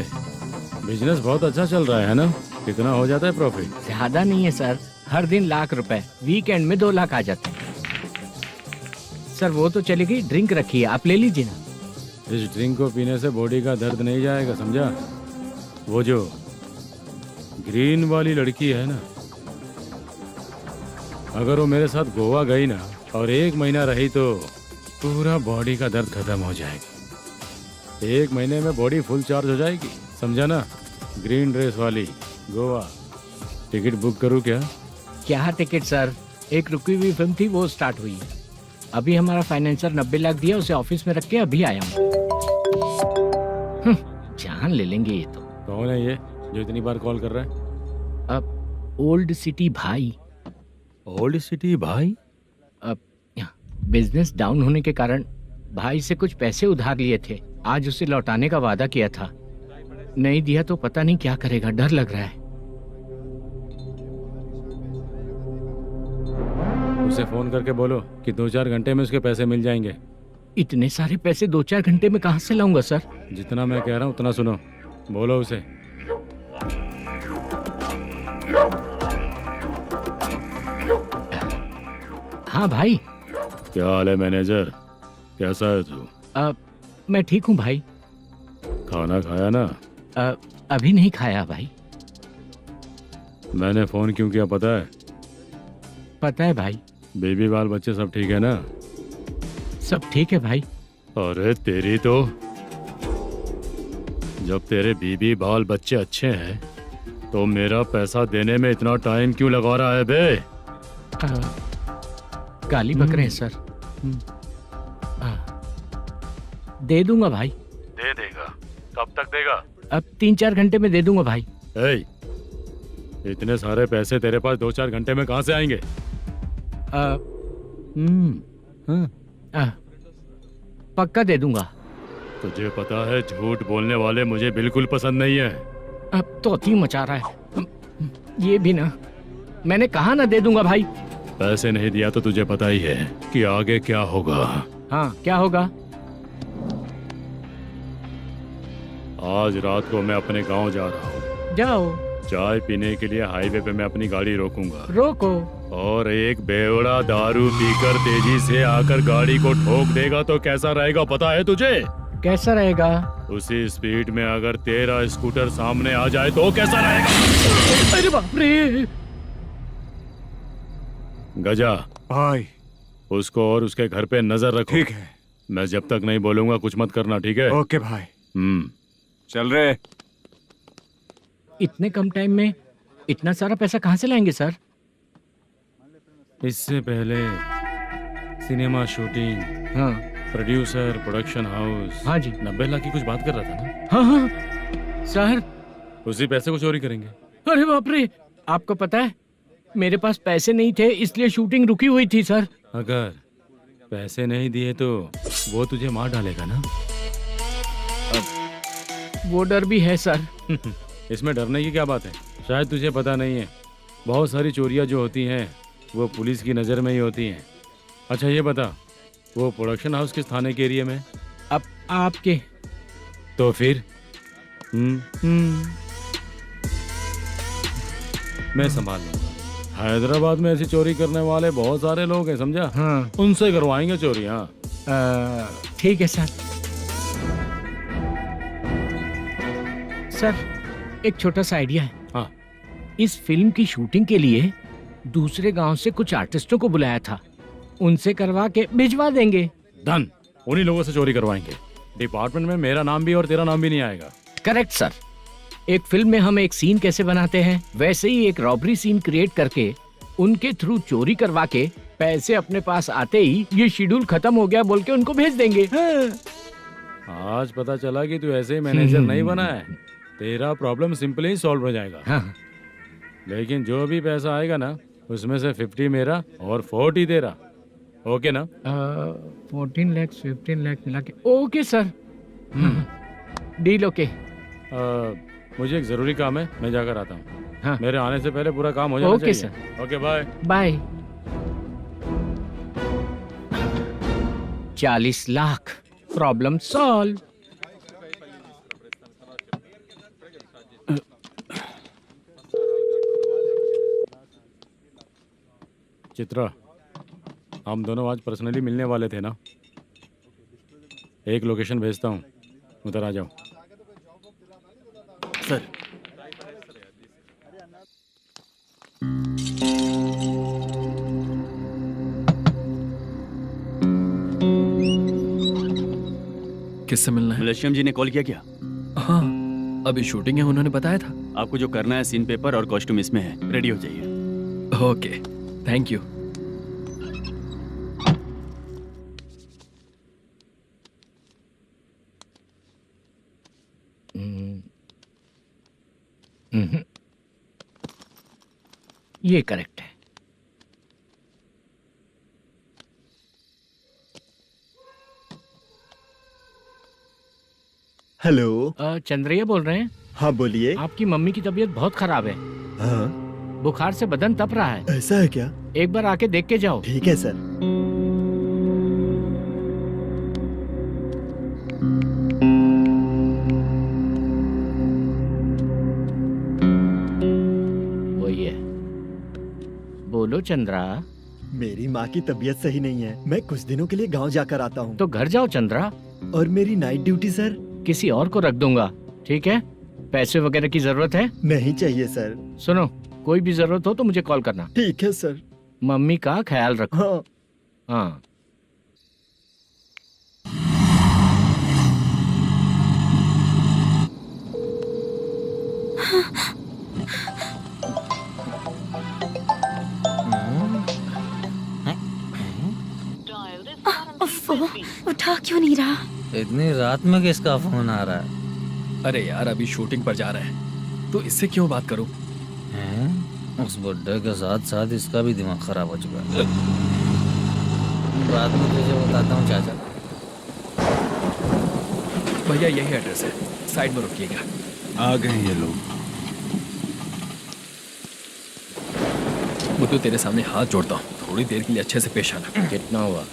बिजनेस बहुत अच्छा चल रहा है ना? कितना हो जाता है प्रॉफिट? ज्यादा नहीं है सर, हर दिन लाख रुपए, वीकेंड में 2 लाख आ जाते हैं। सर वो तो चलेगी, ड्रिंक रखी है, आप ले लीजिए ना। इस ड्रिंक को पीने से बॉडी का दर्द नहीं जाएगा, समझा? वो जो ग्रीन वाली लड़की है ना, अगर वो मेरे साथ गोवा गई ना और 1 महीना रही तो पूरा बॉडी का दर्द खत्म हो जाएगा। 1 महीने में बॉडी फुल चार्ज हो जाएगी, समझा ना? ग्रीन ड्रेस वाली गोवा। टिकट बुक करूँ क्या? क्या टिकट सर, एक रुकी हुई फिल्म थी वो स्टार्ट हुई है। अभी हमारा फाइनेंसर 90 लाख दिया, उसे ऑफिस में रख के अभी आया हूँ। जान ले लेंगे ये तो। कौन है ये जो इतनी बार कॉल कर रहा है? अब ओल्ड सिटी भाई। ओल्ड सिटी भाई? अब बिजनेस डाउन होने के कारण भाई से कुछ पैसे उधार लिए थे, आज उसे लौटाने का वादा किया था। नहीं दिया तो पता नहीं क्या करेगा, डर लग रहा है। उसे फोन करके बोलो कि 2-4 घंटे में उसके पैसे मिल जाएंगे। इतने सारे पैसे 2-4 घंटे में कहाँ से लाऊंगा सर? जितना मैं कह रहा हूँ उतना सुनो, बोलो उसे। हाँ भाई। क्या हाल है मैनेजर, कैसा है तू? मैं ठीक हूँ भाई। खाना खाया ना? अभी नहीं खाया भाई। मैंने फोन क्यों किया पता है? पता है भाई। बेबी बाल बच्चे सब ठीक है ना? सब ठीक है भाई। अरे तेरी तो, जब तेरे बीबी बाल बच्चे अच्छे हैं तो मेरा पैसा देने में इतना टाइम क्यों लगा रहा है बे? गाली बक रहे हैं सर। दे दूंगा भाई। दे देगा? कब तक देगा? अब 3-4 घंटे में दे दूंगा भाई। इतने सारे पैसे तेरे पास 2-4 घंटे में कहाँ से आएंगे? पक्का दे दूंगा। तुझे पता है झूठ बोलने वाले मुझे बिल्कुल पसंद नहीं है। अब तो थी मचा रहा है ये भी ना। मैंने कहा ना दे दूंगा भाई। पैसे नहीं दिया तो तुझे पता ही है कि आगे क्या होगा। हाँ क्या होगा? आज रात को मैं अपने गांव जा रहा हूँ। जाओ। चाय पीने के लिए हाईवे पे मैं अपनी गाड़ी रोकूंगा। रोको। और एक बेवड़ा दारू पीकर तेजी से आकर गाड़ी को ठोक देगा तो कैसा रहेगा पता है तुझे? कैसा रहेगा? उसी स्पीड में अगर तेरा स्कूटर सामने आ जाए तो कैसा रहेगा? अरे बाप रे। गजा भाई, उसको और उसके घर पे नजर रखो। ठीक है। मैं जब तक नहीं बोलूंगा कुछ मत करना, ठीक है? ओके भाई। चल रहे। इतने कम टाइम में इतना सारा पैसा कहाँ से लाएंगे सर? इससे पहले सिनेमा शूटिंग, हाँ, प्रोड्यूसर, प्रोडक्शन हाउस। हाँ जी। 90 लाख की कुछ बात कर रहा था ना? हाँ हाँ सर। उसी पैसे को चोरी करेंगे। अरे बाप रे, आपको पता है मेरे पास पैसे नहीं थे इसलिए शूटिंग रुकी हुई थी सर। अगर पैसे नहीं दिए तो वो तुझे मार डालेगा ना? वो डर भी है सर। इसमें डरने की क्या बात है? शायद तुझे पता नहीं है, बहुत सारी चोरियां जो होती हैं वो पुलिस की नज़र में ही होती हैं। अच्छा ये बता, वो प्रोडक्शन हाउस किस थाने के एरिया में? अब आपके। तो फिर मैं संभाल लूंगा। हैदराबाद में ऐसी चोरी करने वाले बहुत सारे लोग हैं, समझा? हाँ। उनसे करवाएंगे चोरी। हाँ ठीक है सर। सर एक छोटा सा आइडिया है। हाँ। इस फिल्म की शूटिंग के लिए दूसरे गांव से कुछ आर्टिस्टों को बुलाया था, उनसे करवा के भिजवा देंगे। डन, उन्हीं लोगों से चोरी करवाएंगे। डिपार्टमेंट में मेरा नाम भी और तेरा नाम भी नहीं आएगा। Correct sir. एक फिल्म में हम एक सीन कैसे बनाते हैं वैसे ही एक रॉबरी सीन क्रिएट करके उनके थ्रू चोरी करवा के पैसे अपने पास आते ही ये शेड्यूल खत्म हो गया बोल के उनको भेज देंगे। आज पता चला कि तू ऐसे ही मैनेजर नहीं बना है। तेरा प्रॉब्लम सिंपली ही सॉल्व हो जाएगा। हाँ। लेकिन जो भी पैसा आएगा ना उसमें से 50 मेरा और 40 तेरा। ओके ना? 14 लाख 15 लाख मिला के ओके सर। Deal okay. मुझे एक जरूरी काम है, मैं जाकर आता हूँ। हाँ। मेरे आने से पहले पूरा काम हो जाना ओके चाहिए। Okay bye. Bye. 40 lakh problem solve. Chitra, हम दोनों आज पर्सनली मिलने वाले थे ना? एक लोकेशन भेजता हूँ, उधर आ जाओ। सर किससे मिलना है? मलेशियम जी ने कॉल किया क्या? हाँ, अभी शूटिंग है, उन्होंने बताया था। आपको जो करना है सीन पेपर और कॉस्ट्यूम इसमें है, रेडी हो जाइए। Okay, thank you. ये करेक्ट है। हेलो। चंद्रैया बोल रहे हैं? हाँ बोलिए। आपकी मम्मी की तबीयत बहुत खराब है। हाँ बुखार से बदन तप रहा है। ऐसा है क्या? एक बार आके देख के जाओ। ठीक है सर। वही है। बोलो चंद्रा। मेरी माँ की तबीयत सही नहीं है, मैं कुछ दिनों के लिए गांव जाकर आता हूँ। तो घर जाओ चंद्रा। और मेरी नाइट ड्यूटी सर? किसी और को रख दूंगा, ठीक है? पैसे वगैरह की जरूरत है? नहीं चाहिए सर। सुनो, कोई भी जरूरत हो तो मुझे कॉल करना। ठीक है सर। मम्मी का ख्याल रखो। हाँ। हाँ। उठा क्यों नहीं रहा? इतनी रात में किसका फोन आ रहा है? अरे यार, अभी शूटिंग पर जा रहे हैं, तो इससे क्यों बात करूं? हैं? उस बुड्ढे के साथ साथ इसका भी दिमाग खराब हो चुका है। बाद में तुझे बताता हूँ चाचा। भैया यही एड्रेस है, साइड में रुकिएगा। आ गए ये लोग। मुझे तेरे सामने हाथ जोड़ता हूँ, थोड़ी देर के लिए अच्छे से पेश आना। कितना हुआ?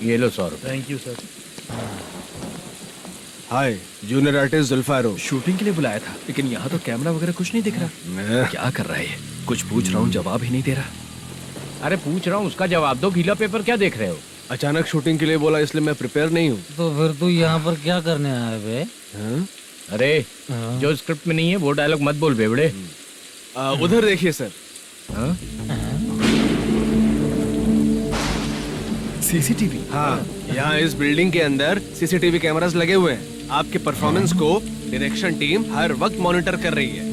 ये लो 100 रुपए। Thank you sir. Hi, junior artist जुल्फारो। शूटिंग के लिए बुलाया था, लेकिन यहाँ तो कैमरा वगैरह कुछ नहीं दिख रहा। क्या कर रहा है ये? कुछ पूछ रहा हूँ, जवाब ही नहीं दे रहा। अरे पूछ रहा हूँ, उसका जवाब दो। गीला पेपर क्या देख रहे हो? अचानक शूटिंग के लिए बोला, इसलिए मैं प्रिपेयर नहीं हूँ। तो फिर तू यहाँ पर क्या करने आया बे? अरे जो स्क्रिप्ट में नहीं है वो डायलॉग मत बोल बेवड़े। उधर देखिए सर। सीसीटीवी? हाँ, यहाँ इस बिल्डिंग के अंदर सीसीटीवी कैमरास लगे हुए हैं। आपके परफॉर्मेंस को डायरेक्शन टीम हर वक्त मॉनिटर कर रही है।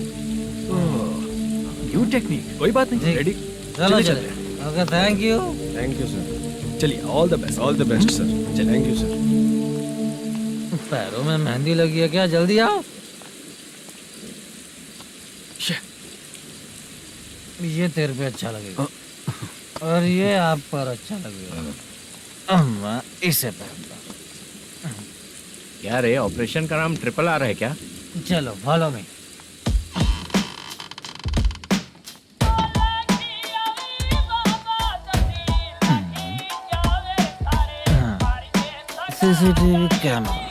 न्यू टेक्निक, कोई बात नहीं। रेडी? चलो चले। Okay, thank you. Thank you sir. चलिए, all the best. All the best sir. Thank you sir. पैरों में मेहंदी लगी है क्या? जल्दी आओ। ये तेरे पे अच्छा लगेगा और ये आप पर अच्छा लगेगा। मैं इसे पहनता। क्या रे, ऑपरेशन का नाम ट्रिपल आर है क्या? चलो फॉलो मी। CCTV camera.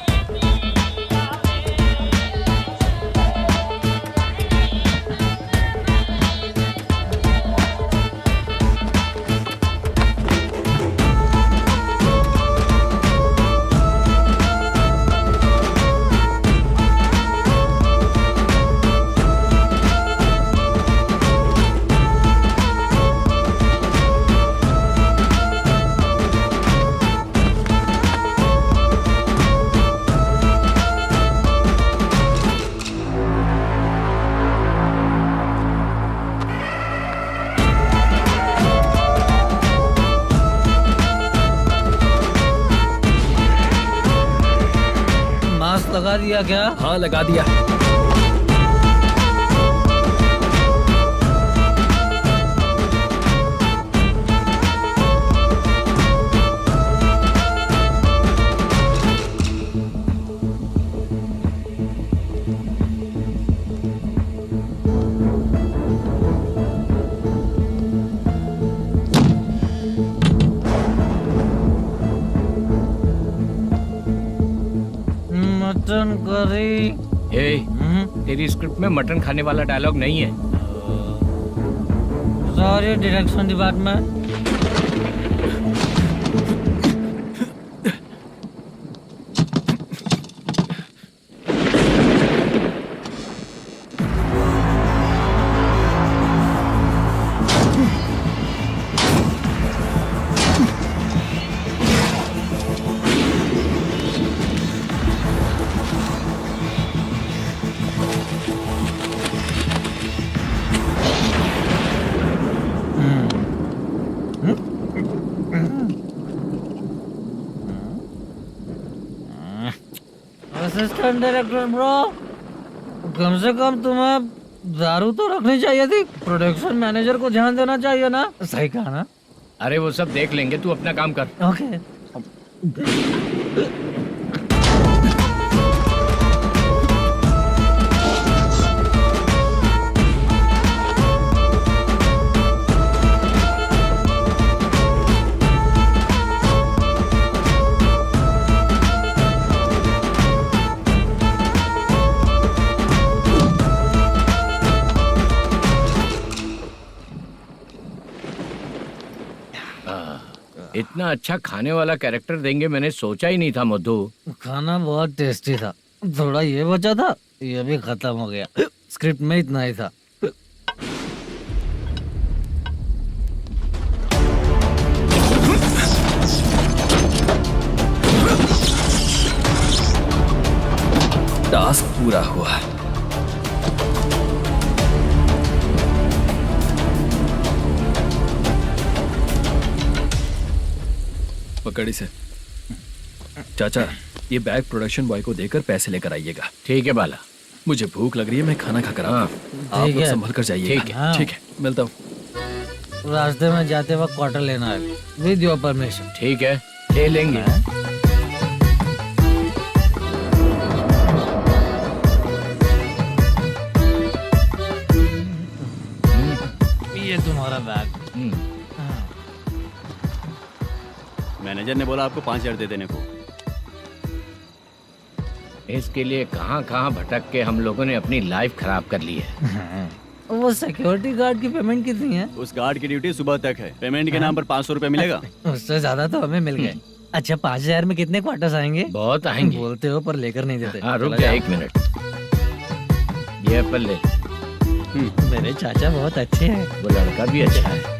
लगा दिया क्या? हाँ, लगा दिया। कर रही? तेरी स्क्रिप्ट में मटन खाने वाला डायलॉग नहीं है। Sorry direction department. Assistant director bro, कम से कम तुम्हें दारू तो रखनी चाहिए थी। प्रोडक्शन मैनेजर को ध्यान देना चाहिए ना। सही कहा ना? अरे वो सब देख लेंगे, तू अपना काम कर। ओके। इतना अच्छा खाने वाला कैरेक्टर देंगे मैंने सोचा ही नहीं था मधु। खाना बहुत टेस्टी था। थोड़ा ये बचा था, ये भी खत्म हो गया। स्क्रिप्ट में इतना ही था। टास्क पूरा हुआ। पकड़ी से चाचा, ये बैग प्रोडक्शन बॉय को देकर पैसे लेकर आइएगा। ठीक है बाला। मुझे भूख लग रही है, मैं खाना खाकर आता हूँ। आप लोग संभल कर जाइए। ठीक है। ठीक है, मिलता हूँ। रास्ते में जाते वक्त क्वार्टर लेना है, विद योर परमिशन। ठीक है, ले लेंगे। ये तुम्हारा बैग। मैनेजर ने बोला आपको 5,000 दे देने को। इसके लिए कहाँ कहाँ भटक के हम लोगों ने अपनी लाइफ खराब कर ली है। वो सिक्योरिटी गार्ड की पेमेंट कितनी है? उस गार्ड की ड्यूटी सुबह तक है। पेमेंट के नाम पर 500 रुपए मिलेगा। उससे ज्यादा तो हमें मिल गए। अच्छा 5,000 में कितने क्वार्टर्स आएंगे? बहुत आएंगे। बोलते हो पर लेकर नहीं देते। हाँ रुक जा 1 मिनट। ये एप्पल ले। मेरे चाचा बहुत अच्छे हैं। वो लड़का भी अच्छा है।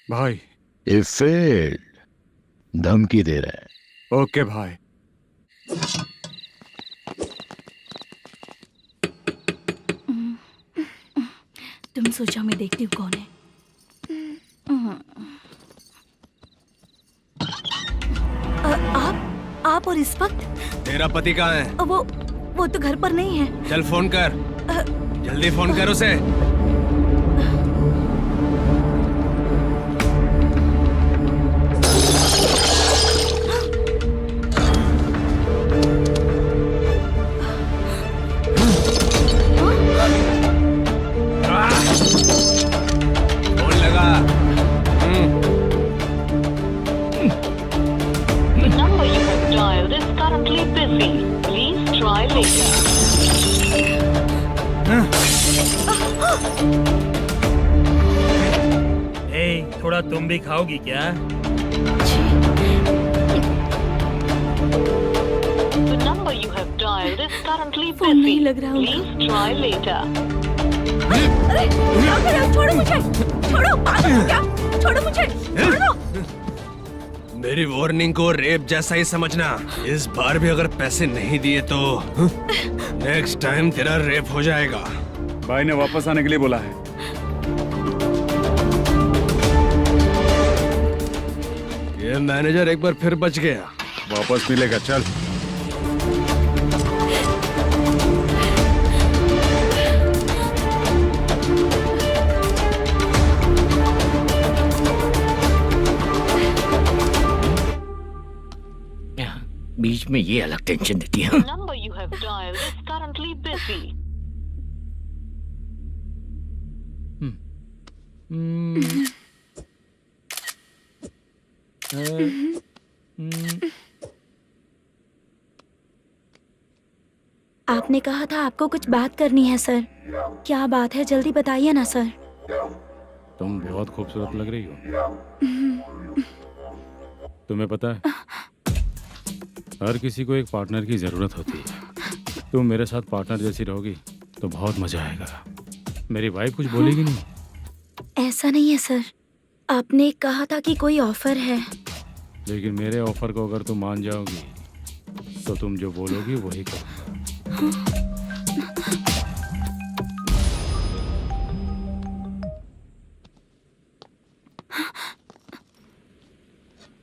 भाई ये फेल्ड, धमकी दे रहा है। ओके भाई। तुम सोचो मैं देखती हूँ कौन है। आप और इस वक्त? तेरा पति कहाँ है? वो तो घर पर नहीं है। चल फोन कर, जल्दी फोन कर उसे। फोन लगा। number you have dialed is currently busy. Please try later. थोड़ा तुम भी खाओगी क्या? The number you have dialed is currently phone नहीं busy. लग रहा होगा। Please try later. अरे क्या कर रहे हो? छोड़ो मुझे, छोड़ो, पागल हो क्या? छोड़ो मुझे, छोड़ो। मेरी वार्निंग को रेप जैसा ही समझना। इस बार भी अगर पैसे नहीं दिए तो नेक्स्ट टाइम तेरा रेप हो जाएगा। भाई ने वापस आने के लिए बोला है। ये मैनेजर एक बार फिर बच गया। वापस मिलेगा, चल। बीच में ये अलग टेंशन देती है। The number you have dialed is currently busy. आपने कहा था आपको कुछ बात करनी है सर। क्या बात है, जल्दी बताइए ना सर। तुम बहुत खूबसूरत लग रही हो। तुम्हें पता है, हर किसी को एक पार्टनर की जरूरत होती है। तुम मेरे साथ पार्टनर जैसी रहोगी तो बहुत मजा आएगा। मेरी वाइफ कुछ बोलेगी नहीं? ऐसा नहीं है सर, आपने कहा था कि कोई ऑफर है। लेकिन मेरे ऑफर को अगर तुम मान जाओगी तो तुम जो बोलोगी वही करूँगा।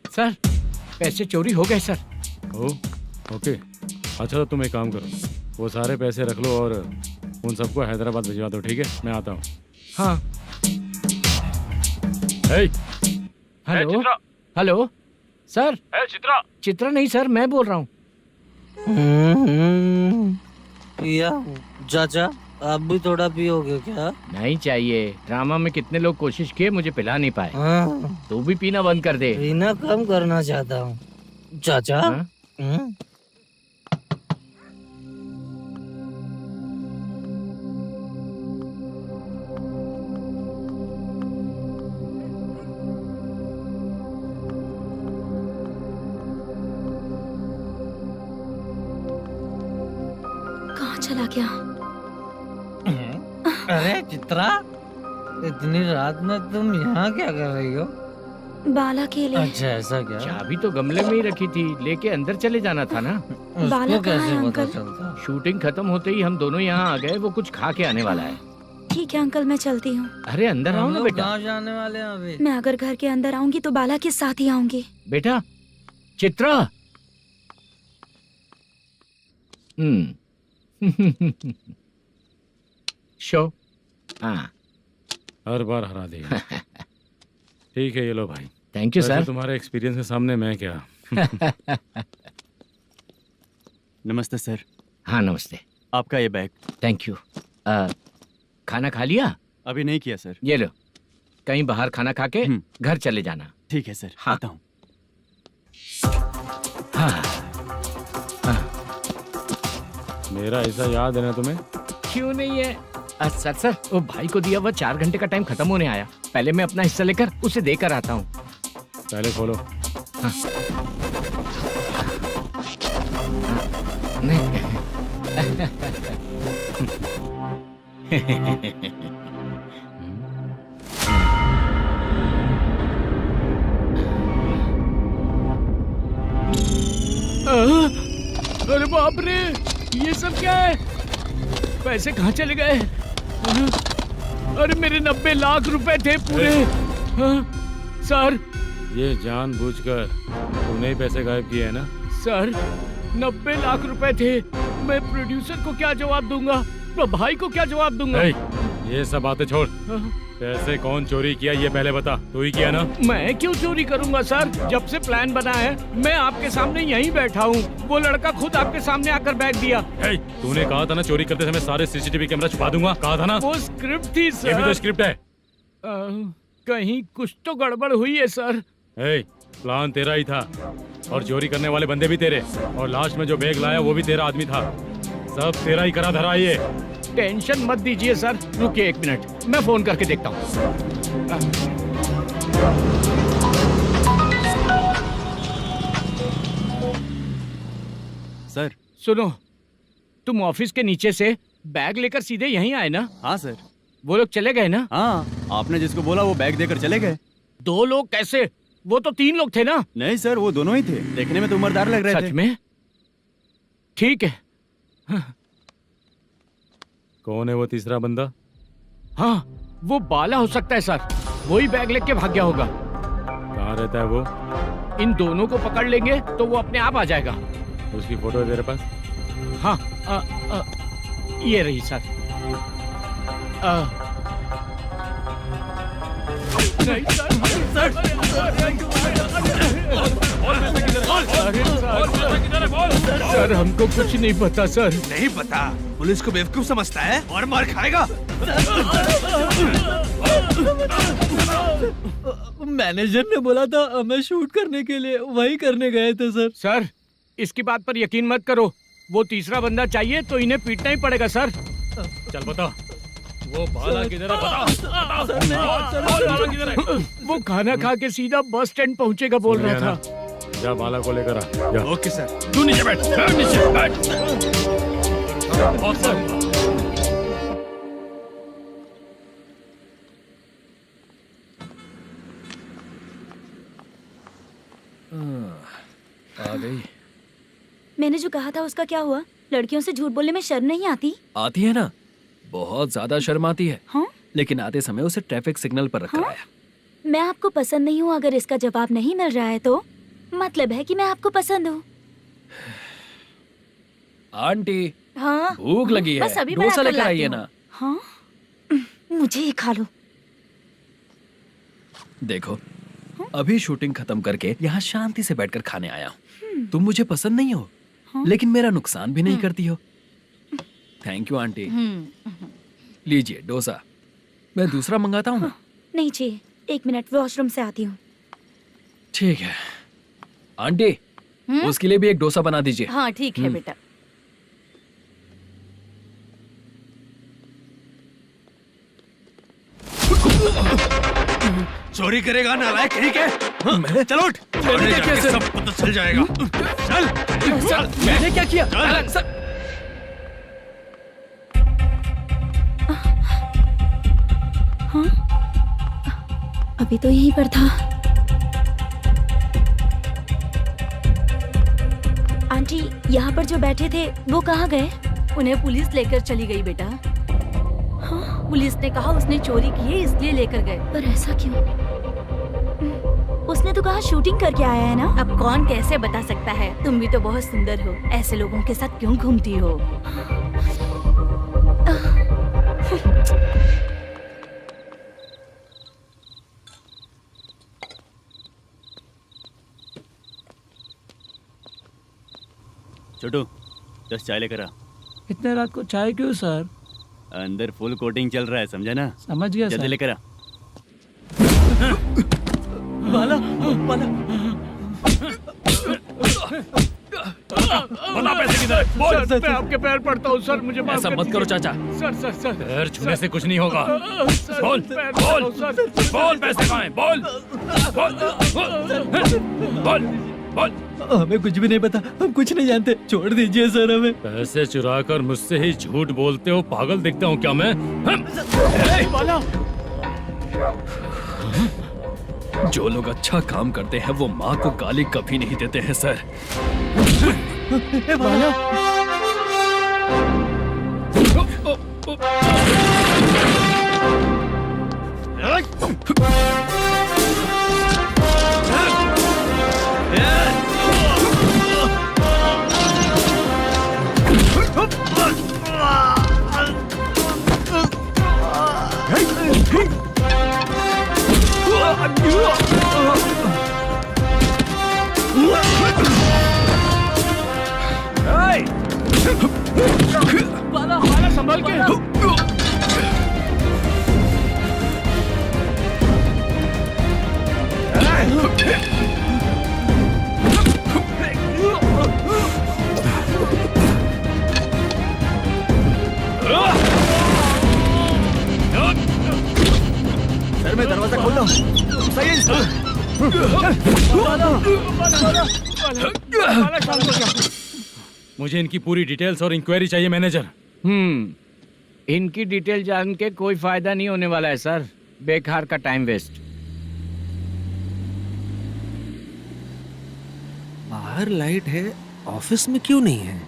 सर, पैसे चोरी हो गए सर। ओके, अच्छा तो तुम एक काम करो, वो सारे पैसे रख लो और उन सबको हैदराबाद भिजवा दो, ठीक है? मैं आता हूँ। हाँ। Hello hello sir. Chitra? Chitra नहीं सर, मैं बोल रहा हूँ। या चाचा, आप भी थोड़ा पियोगे क्या? नहीं चाहिए। ड्रामा में कितने लोग कोशिश किए, मुझे पिला नहीं पाए। तू भी पीना बंद कर दे। पीना कम करना चाहता हूँ चाचा। कहाँ चला गया? अरे चित्रा, इतनी रात में तुम यहाँ क्या कर रही हो? बाला के लिए। अच्छा ऐसा क्या? चाबी तो गमले में ही रखी थी, लेके अंदर चले जाना था ना। बाला उसको कहाँ है कैसे पता अंकल? चलता? शूटिंग खत्म होते ही हम दोनों यहाँ आ गए। वो कुछ खा के आने वाला है। ठीक है अंकल, मैं चलती हूँ। अरे अंदर आओ हम ना लोग बेटा। कहाँ जाने वाले हैं अभी? मैं अगर घर के अंदर आऊंगी तो बाला के साथ ही आऊंगी। बेटा चित्रा। शो। हाँ, हर बार हरा देगा। ठीक है, ये लो भाई। Thank you sir. तुम्हारे एक्सपीरियंस के सामने मैं क्या। नमस्ते सर। हाँ नमस्ते। आपका ये बैग। Thank you. खाना खा लिया? अभी नहीं किया सर। ये लो, कहीं बाहर खाना खा के घर चले जाना। ठीक है सर। हाँ। आता हूँ। हाँ। मेरा ऐसा याद है ना तुम्हें? क्यों नहीं है? सर वो भाई को दिया हुआ 4 घंटे का टाइम खत्म होने आया। पहले मैं अपना हिस्सा लेकर उसे देकर आता हूँ। पहले खोलो। हाँ। अरे बाप रे, ये सब क्या है? पैसे कहाँ चले गए? अरे मेरे 90 लाख रुपए थे पूरे। सर, ये जानबूझकर तूने ही पैसे गायब किए हैं ना? सर 90 लाख रुपए थे। मैं प्रोड्यूसर को क्या जवाब दूंगा, तो भाई को क्या जवाब दूंगा? ये सब बातें छोड़। पैसे कौन चोरी किया ये पहले बता। तू ही किया ना? मैं क्यों चोरी करूंगा सर? जब से प्लान बना है मैं आपके सामने यहीं बैठा हूँ। वो लड़का खुद आपके सामने आकर बैग दिया। तूने कहा था ना चोरी करते समय सारे सीसीटीवी कैमरा छुपा दूंगा, कहा था ना? वो स्क्रिप्ट थी सर। ये भी तो स्क्रिप्ट है। कहीं कुछ तो गड़बड़ हुई है सर। प्लान तेरा ही था और चोरी करने वाले बंदे भी तेरे, और लास्ट में जो बैग लाया वो भी तेरा आदमी था। सब तेरा ही करा धरा। ये टेंशन मत दीजिए सर। रुकिए 1 मिनट, मैं फोन करके देखता हूँ। सर सुनो, तुम ऑफिस के नीचे से बैग लेकर सीधे यहीं आए ना? हाँ सर। वो लोग चले गए ना? हाँ, आपने जिसको बोला वो बैग देकर चले गए। 2 लोग कैसे? वो तो 3 लोग थे ना? नहीं सर, वो दोनों ही थे। देखने में तो उम्रदार लग रहे थे। सच में? ठीक है। कौन है वो तीसरा बंदा? हाँ, वो बाला हो सकता है सर। वही बैग लेके भाग गया होगा। कहाँ रहता है वो? इन दोनों को पकड़ लेंगे तो वो अपने आप आ जाएगा। उसकी फोटो है तेरे पास? हाँ, ये रही सर। नहीं सर, हमको कुछ नहीं पता सर। नहीं पता? पुलिस को बेवकूफ समझता है और मार खाएगा। मैनेजर ने बोला था हमें शूट करने के लिए, वही करने गए थे सर। सर इसकी बात पर यकीन मत करो, वो तीसरा बंदा चाहिए तो इन्हें पीटना ही पड़ेगा सर। चल बता, वो बाला किधर है? बता। बाला किधर है? वो खाना खा के सीधा बस स्टैंड पहुंचेगा बोल रहा था। जा बाला को लेकर आ। जा। Okay sir. तू नीचे बैठ, नीचे बैठ। आ गई। मैंने जो कहा था उसका क्या हुआ? लड़कियों से झूठ बोलने में शर्म नहीं आती? आती है ना, बहुत ज्यादा शर्म आती है। हाँ? लेकिन आते समय उसे ट्रैफिक सिग्नल पर रखा हाँ? आया। मैं आपको पसंद नहीं हूँ अगर इसका जवाब नहीं मिल रहा है तो मतलब है कि मैं आपको पसंद हूँ। आंटी, हाँ? भूख लगी है, बस अभी डोसा बना कर लेकर लाती आइए हूँ। ना। हाँ? मुझे ही खा लो। देखो, अभी शूटिंग खत्म करके यहाँ शांति से बैठकर खाने आया हूँ। तुम मुझे पसंद नहीं हो, लेकिन मेरा नुकसान भी नहीं करती हो। Thank you aunty. लीजिए डोसा। मैं दूसरा मंगाता हूँ ना? नहीं चाहिए, 1 मिनट वॉशरूम से आती हूँ। ठीक है आंटी, उसके लिए भी एक डोसा बना दीजिए। हाँ ठीक है बेटा। चोरी करेगा नालायक कहीं के? मैं? चलो उठ। मैंने क्या किया? सब पता चल जाएगा। चल। सर, मैंने क्या किया? सर, हाँ? अभी तो यहीं पर था। आंटी, यहाँ पर जो बैठे थे वो कहाँ गए? उन्हें पुलिस लेकर चली गई बेटा। हाँ? पुलिस ने कहा उसने चोरी की है इसलिए लेकर गए। पर ऐसा क्यों? उसने तो कहा शूटिंग करके आया है ना। अब कौन कैसे बता सकता है? तुम भी तो बहुत सुंदर हो, ऐसे लोगों के साथ क्यों घूमती हो? छोटू 10 चाय लेकर आ। इतने रात को चाय क्यों सर? अंदर फुल कोटिंग चल रहा है, समझा ना? समझ गया जल्दी सर। लेकर आ। बाला, बाला। बता पैसे किधर है? बोल। सर, मैं आपके पैर पड़ता हूँ सर, मुझे माफ ऐसा कर मत करो दीजिए। चाचा। सर सर सर पैर छूने से कुछ नहीं होगा। सर, बोल, पैर बोल, पड़ता हूँ, सर। बोल पैसे कहाँ हैं? बोल, बोल, बोल, बोल। हमें कुछ भी नहीं पता, हम कुछ नहीं जानते, छोड़ दीजिए सर हमें। पैसे चुरा कर मुझसे ही झूठ बोलते हो, पागल दिखता हूँ क्या मैं? बाला। जो लोग अच्छा काम करते हैं वो माँ को गाली कभी नहीं देते हैं सर। बाला। बाला, बाला संभाल के। सर मैं दरवाजा खोलता हूँ। सही है सर। मुझे इनकी पूरी डिटेल्स और इंक्वायरी चाहिए मैनेजर। इनकी डिटेल जान के कोई फायदा नहीं होने वाला है सर, बेकार का टाइम वेस्ट। बाहर लाइट है, ऑफिस में क्यों नहीं है?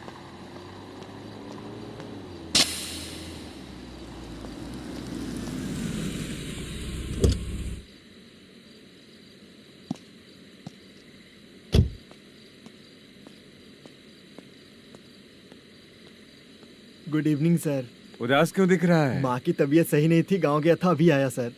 Good evening sir. उदास क्यों दिख रहा है? माँ की तबीयत सही नहीं थी, गांव गया था, अभी आया सर।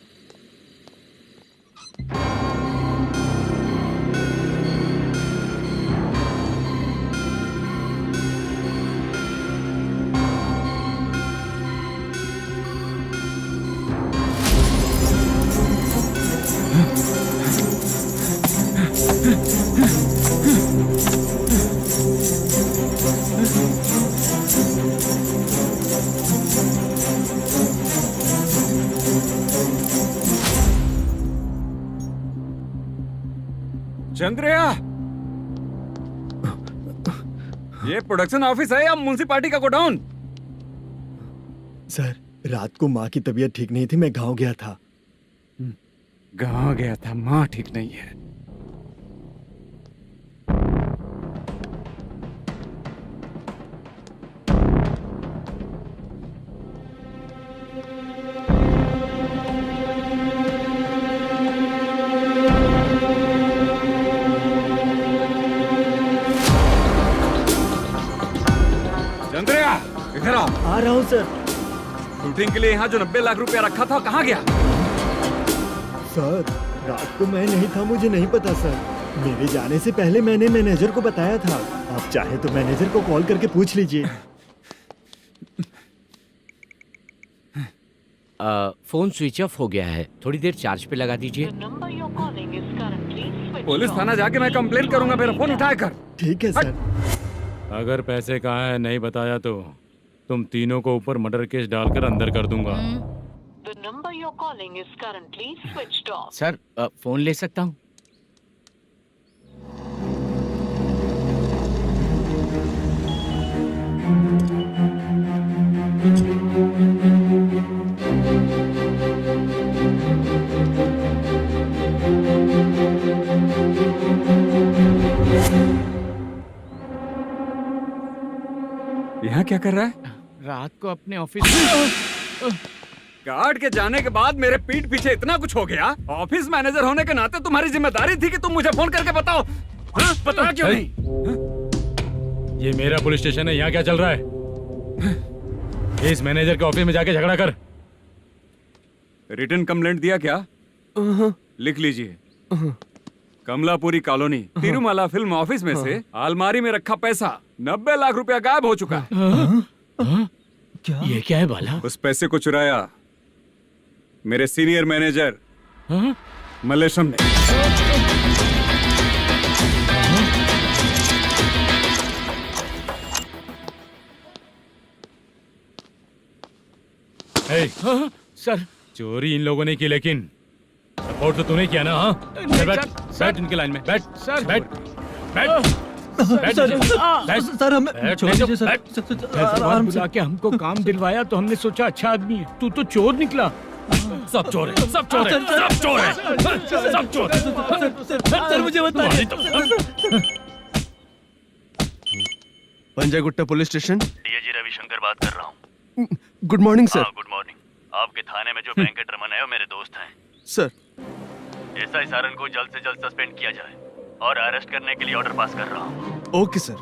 चंद्रया, ये प्रोडक्शन ऑफिस है या म्युनिसिपालिटी का गोडाउन? सर, रात को माँ की तबीयत ठीक नहीं थी, मैं गांव गया था। गांव गया था, माँ ठीक नहीं है। चंद्रया, इधर आओ। आ रहा हूँ सर। शूटिंग के लिए यहाँ जो 90 लाख रुपया रखा था, कहाँ गया? सर, रात को मैं नहीं था, मुझे नहीं पता सर। मेरे जाने से पहले मैंने मैनेजर को बताया था। आप चाहे तो मैनेजर को कॉल करके पूछ लीजिए। फोन स्विच ऑफ हो गया है, थोड़ी देर चार्ज पे लगा दीजिए। पुलिस थाना जाके मैं कंप्लेंट करूंगा, मेरा फोन उठाया कर। ठीक है सर। अगर पैसे कहाँ है नहीं बताया तो तुम तीनों को ऊपर मर्डर केस डालकर अंदर कर दूंगा। The number you're calling is currently switched off. Sir, phone ले सकता हूँ? यहाँ क्या कर रहा है? रात को अपने ऑफिस गार्ड के जाने के बाद मेरे पीठ पीछे इतना कुछ हो गया। ऑफिस मैनेजर होने के नाते तुम्हारी जिम्मेदारी थी कि तुम मुझे फोन करके बताओ। हाँ? बता क्यों नहीं? ये मेरा पुलिस स्टेशन है, यहाँ क्या चल रहा है? इस मैनेजर के ऑफिस में जाके झगड़ा कर। रिटन कंप्लेंट दिया क्या? लिख लीजिए। Kamalapuri colony, Tirumala film office में से अलमारी में रखा पैसा 90 लाख रुपया गायब हो चुका है। ये क्या है बाला? उस पैसे को चुराया मेरे सीनियर मैनेजर मल्लेशम ने। सर, चोरी इन लोगों ने की, लेकिन सपोर्ट तो तूने किया ना? हाँ, बैठ इनकी लाइन में, बैठ सर, बैठ बैठ सर, हमें छोड़ दीजिए सर। आराम से आके हमको काम दिलवाया तो हमने सोचा अच्छा आदमी है, तू तो चोर निकला। सब चोर है, सब चोर है, सब चोर है, सब चोर है। सर, मुझे बताइए। Panjagutta police station, DIG Ravishankar बात कर रहा हूँ। Good morning sir. Good morning. आपके थाने में जो वेंकट रमन है वो मेरे दोस्त हैं। सर, एसआई सारन को जल्द से जल्द सस्पेंड किया जाए और अरेस्ट करने के लिए ऑर्डर पास कर रहा हूँ। Okay sir.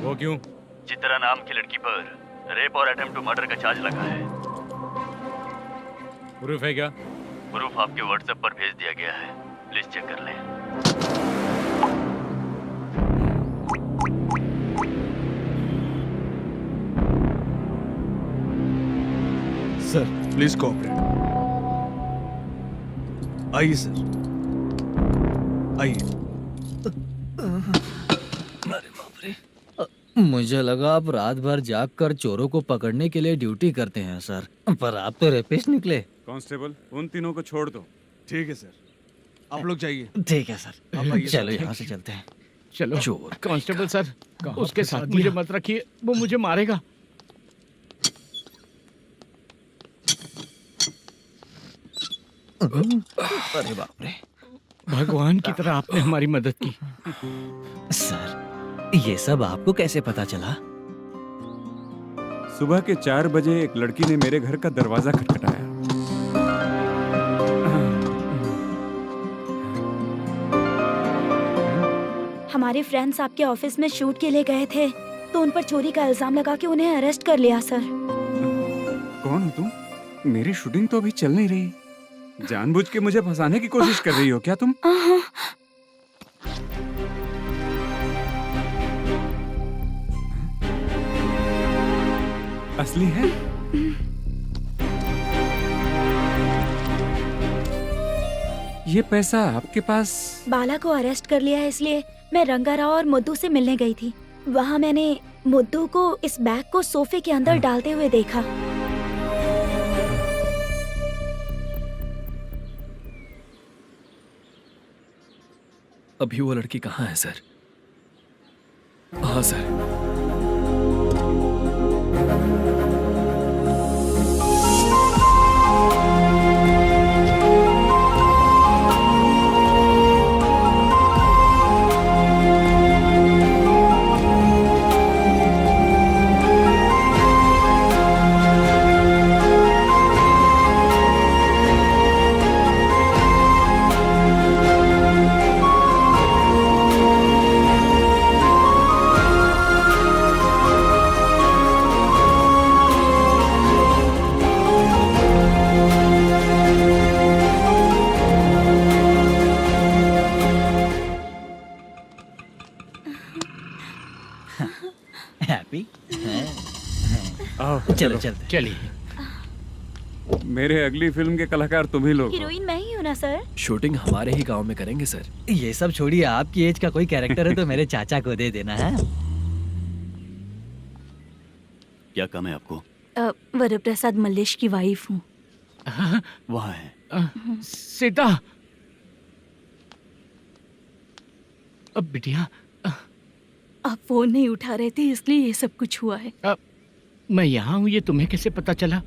वो क्यों? चित्रा नाम की लड़की पर रेप और अटेम्प्ट टू मर्डर का चार्ज लगा है। प्रूफ है क्या? प्रूफ आपके व्हाट्सएप पर भेज दिया गया है, प्लीज चेक कर लें। Sir, please cooperate. आइए सर, आइए। मुझे लगा आप रात भर जाग कर चोरों को पकड़ने के लिए ड्यूटी करते हैं सर, पर आप तो रेपिस्ट निकले। कांस्टेबल, उन तीनों को छोड़ दो। ठीक है सर, आप लोग जाइए। ठीक है सर, चलो यहाँ से चलते हैं। चलो चोर। कांस्टेबल सर, उसके साथ मुझे मत रखिए, वो मुझे मारेगा। अरे बाप रे, भगवान की तरह आपने हमारी मदद की। सर, ये सब आपको कैसे पता चला? सुबह के 4 बजे एक लड़की ने मेरे घर का दरवाजा खटखटाया। हमारे फ्रेंड्स आपके ऑफिस में शूट के लिए गए थे, तो उन पर चोरी का इल्जाम लगा के उन्हें अरेस्ट कर लिया सर। कौन हो तुम? मेरी शूटिंग तो अभी चल नहीं रही। जानबूझ के मुझे फंसाने की कोशिश कर रही हो क्या तुम? असली है? ये पैसा आपके पास? बाला को अरेस्ट कर लिया है, इसलिए मैं रंगाराव और मुद्दू से मिलने गई थी। वहाँ मैंने मुद्दू को इस बैग को सोफे के अंदर डालते हुए देखा। अभी वो लड़की कहाँ है सर? हाँ सर। हैप्पी? आओ चलो चलते। चलिए। मेरे अगली फिल्म के कलाकार तुम ही लोग हो। हीरोइन मैं ही हूँ ना सर। शूटिंग हमारे ही गांव में करेंगे सर। ये सब छोड़िए, आपकी एज का कोई कैरेक्टर है तो मेरे चाचा को दे देना है। क्या काम है आपको? वरप्रसाद मल्लेश की वाइफ हूँ। वहाँ है। सीता। अब बिटिया, आप फोन नहीं उठा रहे थे इसलिए ये सब कुछ हुआ है। मैं यहाँ हूँ, ये तुम्हें कैसे पता चला?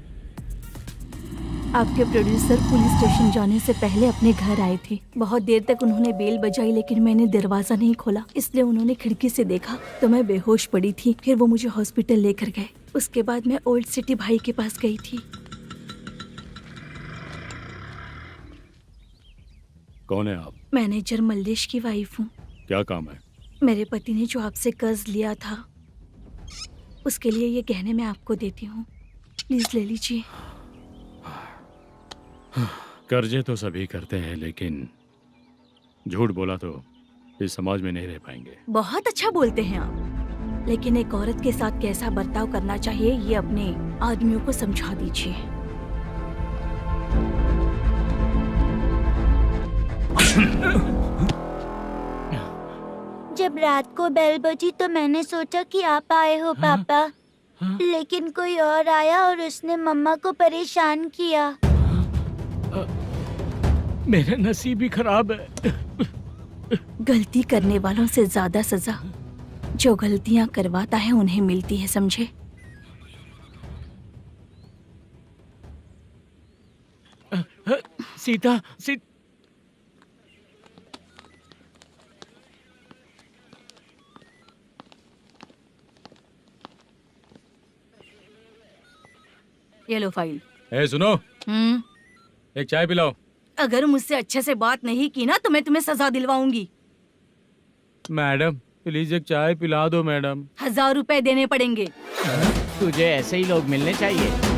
आपके प्रोड्यूसर पुलिस स्टेशन जाने से पहले अपने घर आए थे। बहुत देर तक उन्होंने बेल बजाई लेकिन मैंने दरवाजा नहीं खोला, इसलिए उन्होंने खिड़की से देखा तो मैं बेहोश पड़ी थी। फिर वो मुझे हॉस्पिटल लेकर गए। उसके बाद मैं ओल्ड सिटी भाई के पास गई थी। कौन है आप? मैनेजर मल्लेश की वाइफ हूँ। क्या काम है? मेरे पति ने जो आपसे कर्ज लिया था उसके लिए ये गहने मैं आपको देती हूँ, प्लीज ले लीजिए। कर्जे तो सभी करते हैं, लेकिन झूठ बोला तो इस समाज में नहीं रह पाएंगे। बहुत अच्छा बोलते हैं आप, लेकिन एक औरत के साथ कैसा बर्ताव करना चाहिए ये अपने आदमियों को समझा दीजिए। जब रात को बेल बजी तो मैंने सोचा कि आप आए हो पापा। लेकिन कोई और आया और उसने मम्मा को परेशान किया। मेरा नसीब ही खराब है। गलती करने वालों से ज्यादा सजा जो गलतियां करवाता है उन्हें मिलती है, समझे? सीता, ये लो फाइल। ए सुनो, एक चाय पिलाओ। अगर मुझसे अच्छे से बात नहीं की ना तो मैं तुम्हें सजा दिलवाऊंगी। मैडम प्लीज एक चाय पिला दो मैडम। 1000 रुपए देने पड़ेंगे। तुझे ऐसे ही लोग मिलने चाहिए।